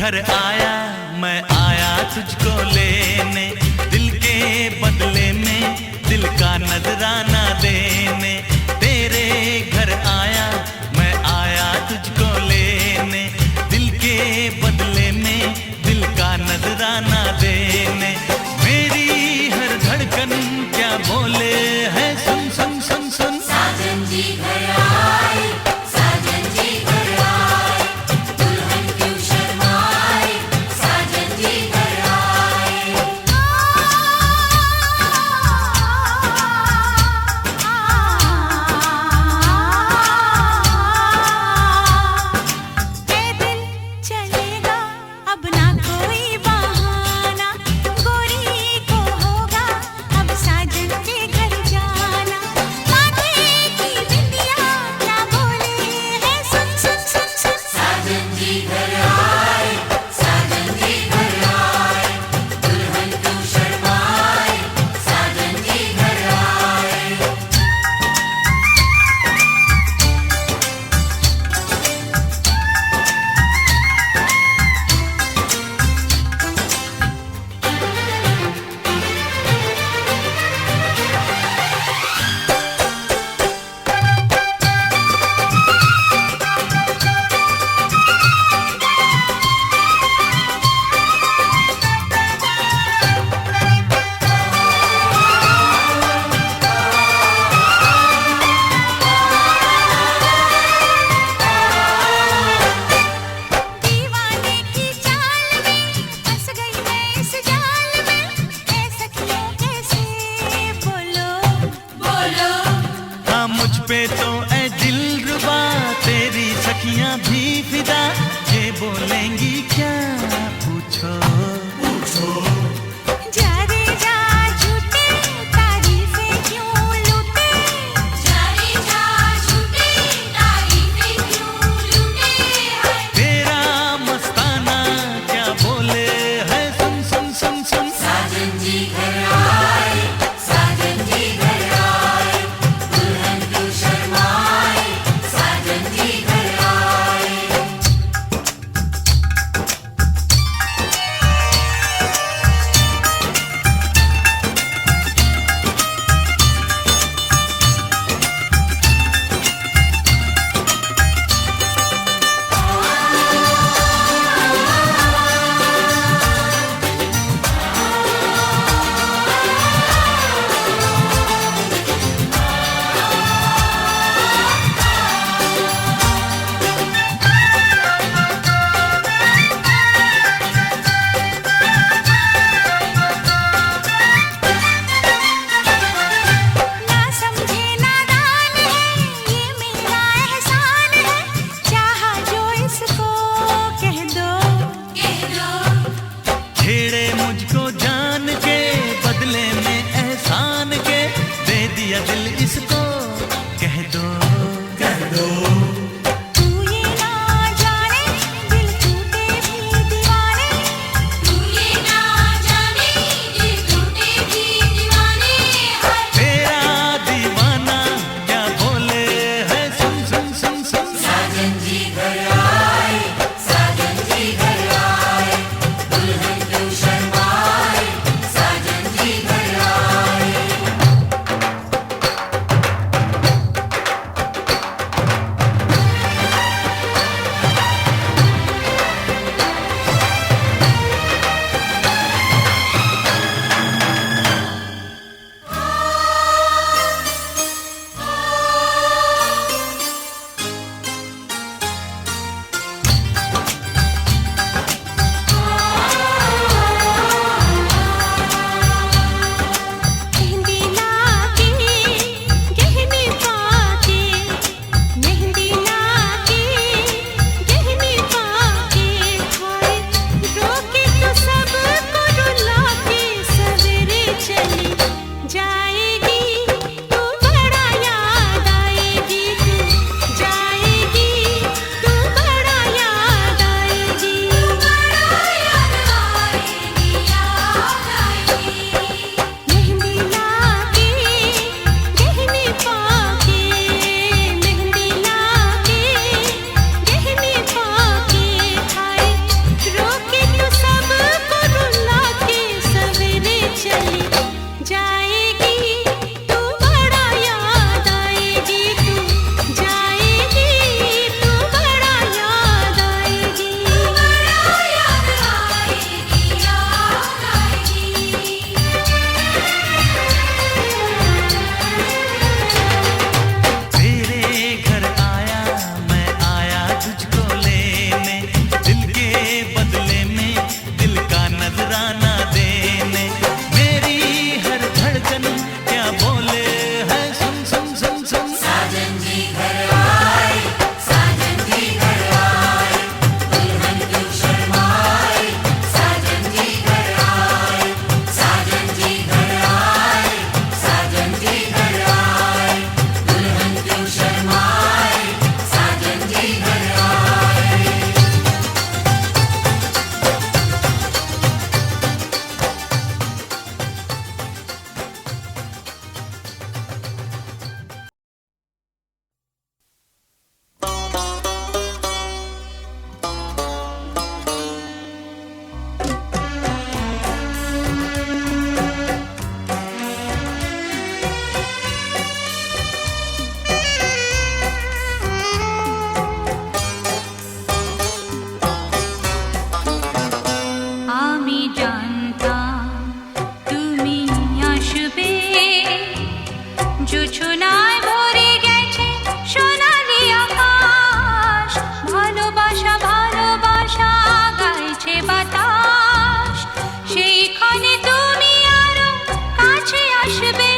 घर आया मैं आया तुझको लेने, दिल के बदले में दिल का नजराना देने। तेरे घर आया मैं आया तुझको लेने, दिल के सखियां भी फिदा, ये बोलेंगी क्या पूछो पूछो। जा रे जा झूठे तारीफें क्यों लूटे, जा रे जा झूठे तारीफें क्यों लूटे हैं। तेरा मस्ताना क्या बोले है, सुन सुन सुन सुन। साजन जी घर आए, साजन जी घर आए, दुल्हन क्यों शर्माए, साजन जी घर आए। ना समझे नादान है, ये मेरा एहसान है, चाहा जो इसको कह दो, कह दो। छेड़े मुझको जान के, बदले में एहसान के, दे दिया दिल इसको, कह दो कह दो। तू ये ना जाने दिल टूटे भी दीवाने, तू ये ना जाने दिल टूटे भी दीवाने हैं। तेरा दीवाना क्या बोले है, सुन सुन सुन सुन। साजन जी घर आए, साजन जी घर आए, दुल्हन क्यों शर्माए, साजन जी घर आए। मेहंदी लाके गहने पाके, मेहंदी लाके गहने पाके, हाय रोके तो सबको रुला के, सवेरे चली जाएगी तू, बड़ा याद आएगी तू, जाएगी तू, बड़ा याद आएगी, बड़ा याद आएगी, याद आएगी। मेहंदी लाके गहने पाके, मेहंदी लाके गहने पाके, हाय रोके तो सबको रुला के, सवेरे चली जाएगी तू, बड़ा याद आएगी तू, जाएगी तू, बड़ा याद आएगी, बड़ा याद आएगी, याद आएगी। तेरे घर आया मैं, आया तुझको लेने, दिल के बदले में दिल का नजराना देने। मेरी हर धड़कन क्या बोले है, सुन सुन सुन सुन। साजन जी घर आए, साजन जी घर आए, दुल्हन क्यों शर्माए, साजन जी घर आए, साजन जी घर आए, साजन जी घर आए, दुल्हन क्यों शर्माए, साजन जी घर आए। আমি জানতাম তুমি আসবে, জোছনায় ভরে গেছে সোনালি আকাশ, ভালোবাসা ভালোবাসা গাইছে বাতাস, সেইখানে তুমি আরো কাছে আসবে।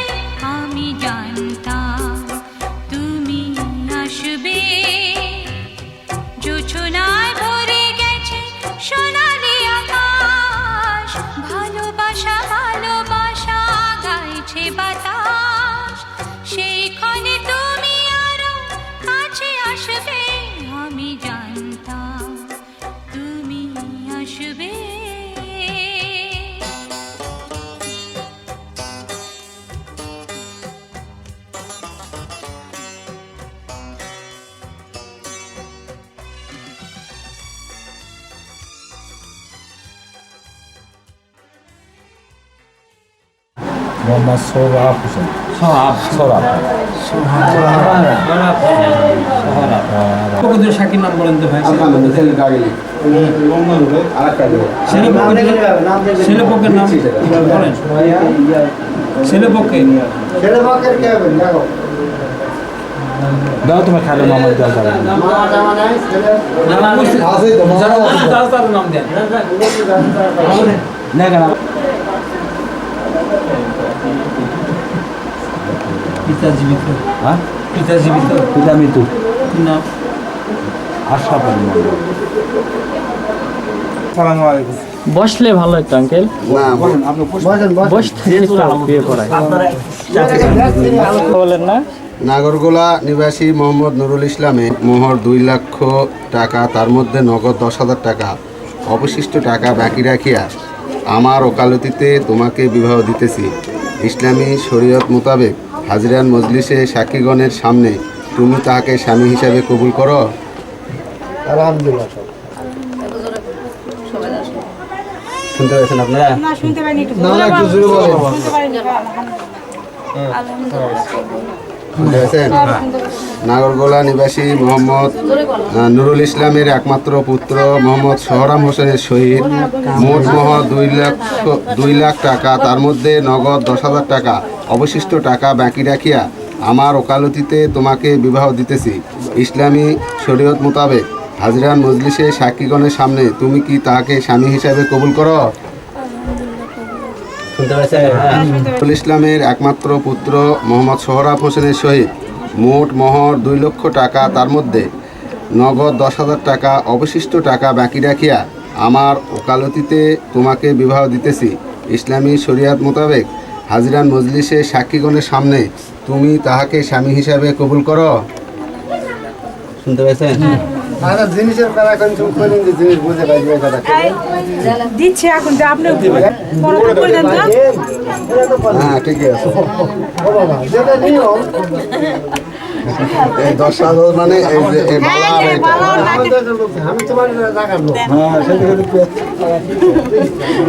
আমি জানতাম তুমি আসবে। মোহাম্মদ সোহরাব হোসেন। সোহরাব সাকির নাম বলেন তো ভাই। ছেলেপক্ষের নাম বলেন। ছেলেপক্ষে দাও তোমার খালে মোহাম্মদ দেওয়া যাবে না। নাম দেন না কেন পিতা জীবিত। হ্যাঁ পিতা জীবিত। পিতা মৃত্যু। কি নাম? আশরাফ আলী মন্ডল। আসসালামু আলাইকুম। বসলে ভালো একটু আঙ্কেল। বলেন না। নাগরগোলা নিবাসী মোহাম্মদ নুরুল ইসলামে মোহর 2 লক্ষ টাকা, তার মধ্যে নগদ 10,000 টাকা, অবশিষ্ট টাকা বাকি রাখিয়া আমার ওকালতিতে তোমাকে বিবাহ দিতেছি। ইসলামী শরীয়ত মোতাবেক হাজিরান মজলিসে সাক্ষীগণের সামনে তুমি তাহাকে স্বামী হিসাবে কবুল করো। আলহামদুলিল্লাহ। শুনতে পাচ্ছেন আপনারা? শুনতে পেয়েছেন? নাগরগোলা নিবাসী মোহাম্মদ নুরুল ইসলামের একমাত্র পুত্র মোহাম্মদ সোহরাব হোসেনের সহিত মোট মোহর 2 লাখ টাকা, তার মধ্যে নগদ 10,000 টাকা, অবশিষ্ট টাকা বাকি রাখিয়া আমার ওকালতিতে তোমাকে বিবাহ দিতেছি। ইসলামী শরীয়ত মোতাবেক হাজিরান মজলিসে সাক্ষীগণের সামনে তুমি কি তাহাকে স্বামী হিসাবে কবুল করো? নুরুল ইসলামের একমাত্র পুত্র মোহাম্মদ সোহরাব হোসেনের সহিত মোট মোহর 2 লক্ষ টাকা, তার মধ্যে নগদ 10,000 টাকা, অবশিষ্ট টাকা বাকি রাখিয়া আমার ওকালতিতে তোমাকে বিবাহ দিতেছি। ইসলামী শরীয়ত মোতাবেক হাজিরান মজলিসে সাক্ষীগণের সামনে তুমি তাহাকে স্বামী হিসাবে কবুল করো। শুনতে পেয়েছেন? জিনিসের জিনিস বুঝে দিচ্ছে এখন তো আপনি হ্যাঁ ঠিক আছে। এই 10,000 মানে এই বালা আর এটা। আমি তোমার জায়গা লো। হ্যাঁ সেটা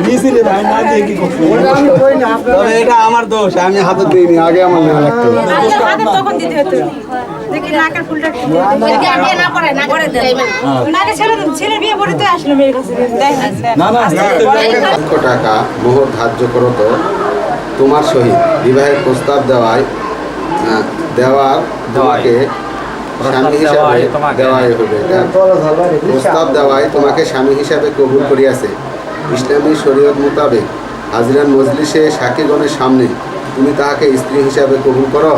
নিছিরে ভাই না দিয়ে কি করব? আমি কই না আপনারা। এটা আমার দোষ, আমি হাতে দেইনি, আগে আমার নেওয়া লাগতো। হাতে তখন দিতে হতো। দেখি নাকের ফুলটা দেখি আমি না করে দেই। নাকে ছেলে বিয়ে করতে আসলো মেয়ের কাছে। না না 1 লক্ষ টাকা মোহর ধার্য করো তো তোমার সহিত বিবাহের প্রস্তাব দেওয়ার তোমাকে স্বামী হিসাবে দেওয়াই হবে। প্রস্তাব দেওয়ায় তোমাকে স্বামী হিসাবে কবুল করিয়াছে। ইসলামী শরীয়ত মোতাবেক হাজিরান মজলিসে সাক্ষীগণের সামনে তুমি তাহাকে স্ত্রী হিসাবে কবুল করো।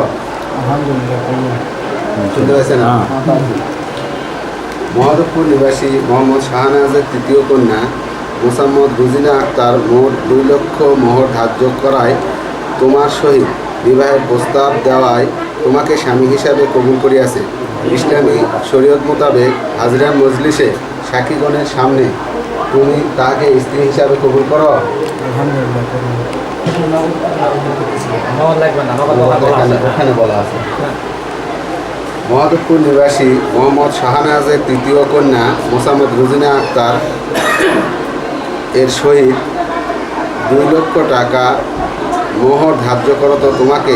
শুনতে পাচ্ছেন? মহাদেবপুর নিবাসী মোহাম্মদ শাহনাজের তৃতীয় কন্যা মোসাম্মদ রুজিনা আক্তার মোট 2 লক্ষ মোহর ধার্য করায় তোমার সহিত বিবাহের প্রস্তাব দেওয়ায় তোমাকে স্বামী হিসাবে কবুল করিয়াছে। ইসলামী শরীয়ত মোতাবেক হাজিরান মজলিসে সাক্ষীগণের সামনে তুমি তাহাকে স্ত্রী হিসাবে কবুল করো। ওখানে বলা আছে। মহাদেবপুর নিবাসী মোহাম্মদ শাহনাজের তৃতীয় কন্যা মোসাম্মদ রুজিনা আক্তার এর সহিত 2 লক্ষ টাকা মোহর ধার্য করত তোমাকে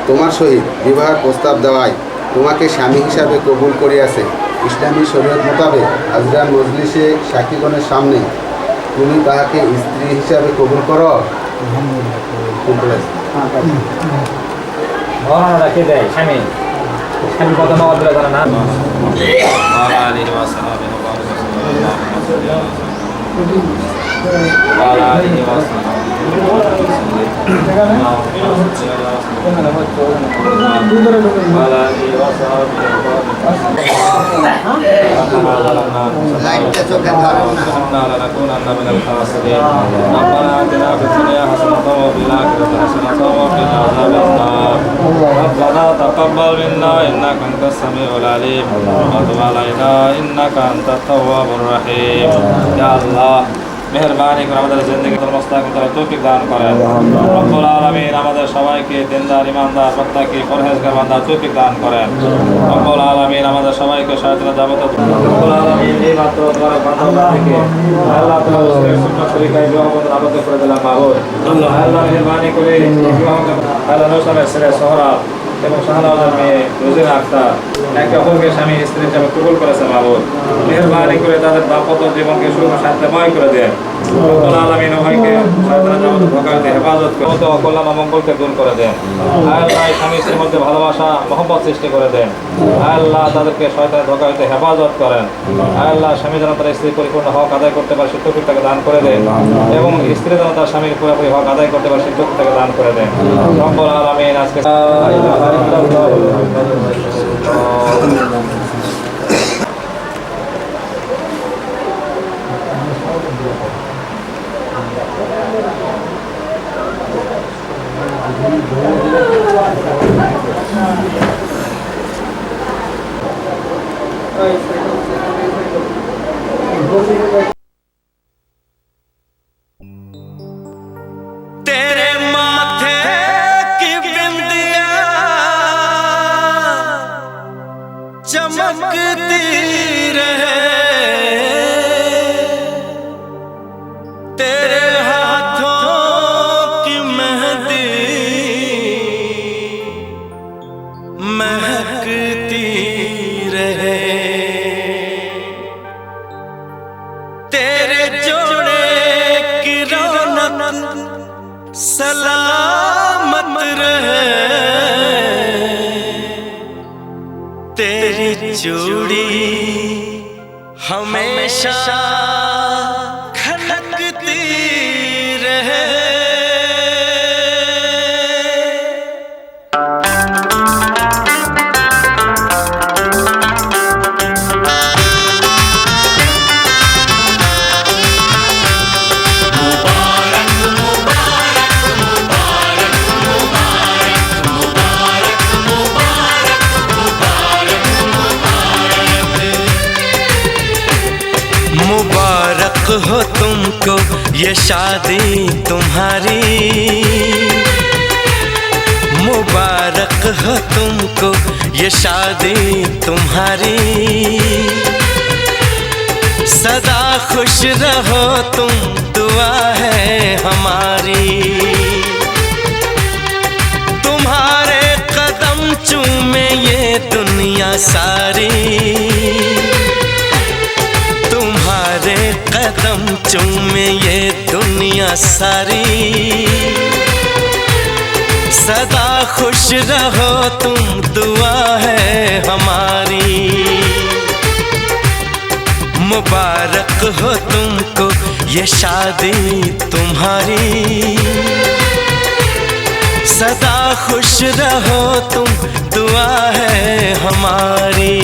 তোমার সহিত বিবাহের প্রস্তাব দেওয়ায় তোমাকে স্বামী হিসাবে কবুল করিয়াছে। ইসলামী শরীয়ত মোতাবেক হাজিরান মজলিসে সাক্ষীগণের সামনে তুমি তাহাকে স্ত্রী হিসাবে কবুল করো। ربنا تقبل منا إنك أنت السميع العليم وتب علينا إنك أنت التواب الرحيم يا الله মেহেরবানি করে আমাদের জিন্দেগি মুস্তাকিম করে তৌফিক দান করেন। রব্বুল আলামিন আমাদের সবাইকে দিনদার ইমানদার মুত্তাকি পরহেজগার বান্দা তৌফিক দান করেন। রব্বুল আলামিন আমাদের সবাইকে শয়তানের যাবতীয় রব্বুল আলামিন এই মাত্র তোমার বান্দা থেকে আল্লাহ তোমার সুন্নাত তরিকায় বিবাহ বন্ধন আবদ্ধ করে দিলাম মাবুদ। আল্লাহ মেহেরবানি করে আল্লাহ নৌসামের ছেলে সোহরাব এবং শাহনাওয়াজের মেয়ে রোজিনা আক্তার একে অপরকে স্বামী স্ত্রী হিসেবে কবুল করেছে মাবুদ। মেহেরবানি করে তাদের দাম্পত্য জীবনকে সুখ শান্তিময় করে দেন। রব্বুল আলামিন উভয়কে শয়তানের যাবতীয় ধোঁকা হতে হেফাজত করে অকল্যাণ অমঙ্গলকে দূর করে দেন। আল্লাহ স্বামী স্ত্রীর মধ্যে ভালোবাসা মহব্বত সৃষ্টি করে দেন। আল্লাহ তাদেরকে শয়তানের ধোঁকা হতে হেফাজত করেন। আল্লাহ স্বামী যেন তার স্ত্রীর পরিপূর্ণ হক আদায় করতে পারে শিক্ষক তাকে দান করে দেন এবং স্ত্রী যেন তার স্বামীর পুরোপুরি হক আদায় করতে পারে শিক্ষক তাকে দান করে দেন। রব্বুল আলামিন আজকে तेरे माथे की बिंदिया चमकती रहे, तेरे हाथों की मेहंदी महकती रहे, तेरे जोड़े की रौनक सलामत रहे, तेरी चूड़ी हमेशा खनकती रहे। मुबारक हो तुमको ये शादी तुम्हारी, मुबारक हो तुमको ये शादी तुम्हारी, सदा खुश रहो तुम दुआ है हमारी, तुम्हारे कदम चूमे ये दुनिया सारी, तुम्हारे कदम चूमे ये दुनिया सारी, सदा खुश रहो तुम दुआ है हमारी, मुबारक हो तुमको ये शादी तुम्हारी, सदा खुश रहो तुम दुआ है हमारी।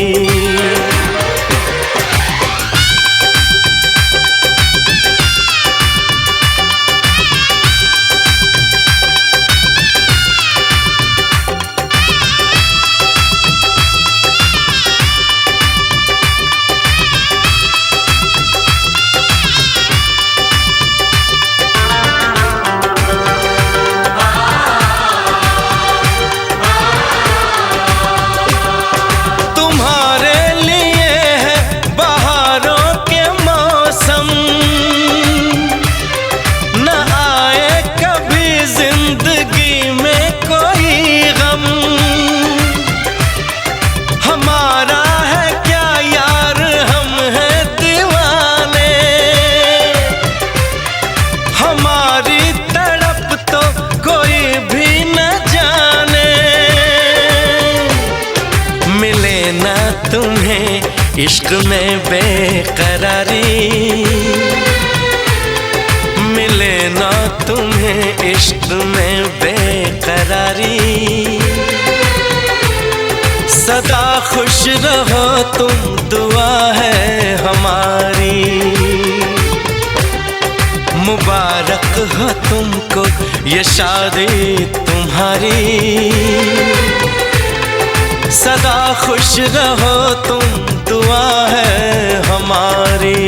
इश्क में बेकरारी मिले ना तुम्हें, इश्क में बेकरारी, सदा खुश रहो तुम दुआ है हमारी, मुबारक हो तुमको ये शादी तुम्हारी, सदा खुश रहो तुम दुआ है हमारी।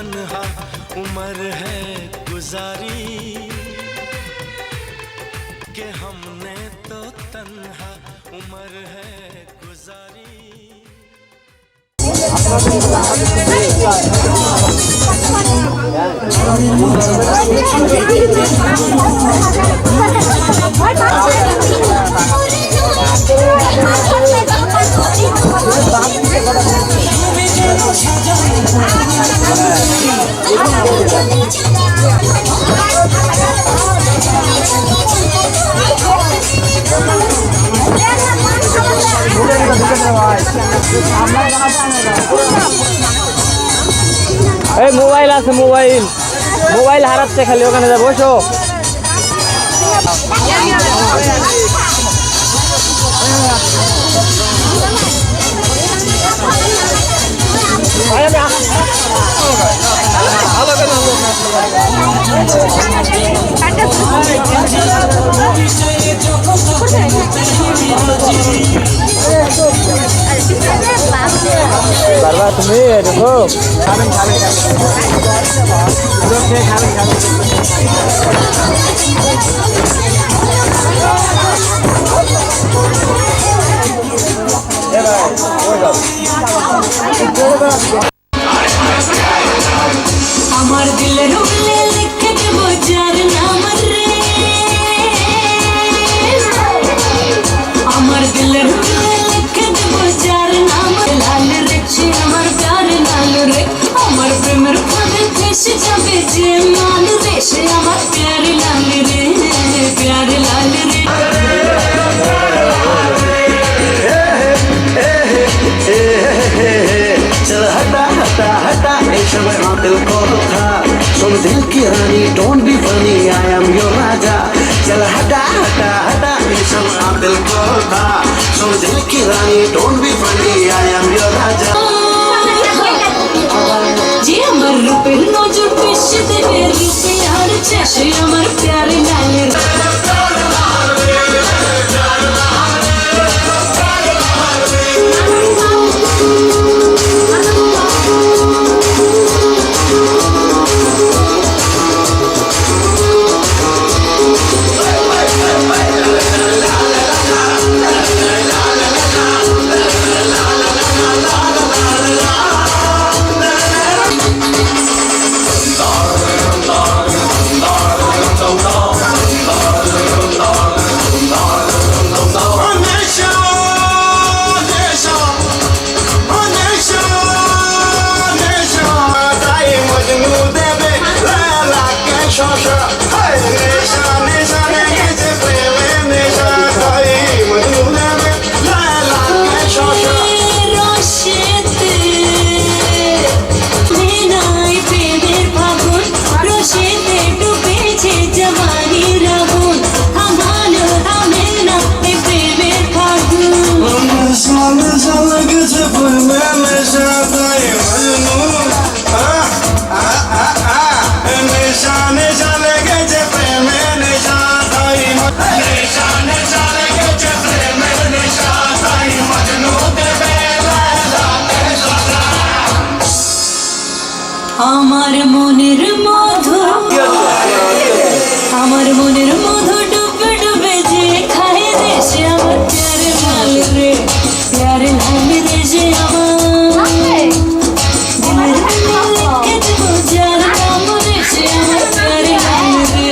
तन्हा उम्र है गुजारी कि हमने तो तन्हा उम्र है गुजारी। এই মোবাইল আছে, মোবাইল মোবাইল হারাচ্ছে, খালি ওখানে যা বসো। বারবার তুমি দেখো খাবেন খাবেন আমার দিলের উল্লে লিখে দেব যার নাম রে, আমার দিলের উল্লে লিখে দেব যার নাম, লাল রে সে আমার প্যার লাল রে, আমার প্রেমের ফাঁদে ফেসে যাবে যে মান রে, সে আমার প্যার লাল রে, প্যার লাল রে। चल हटा हटा हटा ये सब दिल को था, सुन दिल की रानी don't be funny I am your raja. चल हटा हटा हटा ये सब दिल को था, सुन दिल की रानी don't be funny I am your raja. যে আমার রূপের নজর বেশি দেবে রূপে আর চেষে আমার প্যারে লালের আমার মনের মধু, আমার মনের মধু ডুবে ডুবে যে খায় রে, সে আমার প্যারে লাল রে, প্যারে লাল রে, সে আমার দিলের লিখে দেব যার নাম রে, সে আমার প্যারে লাল রে।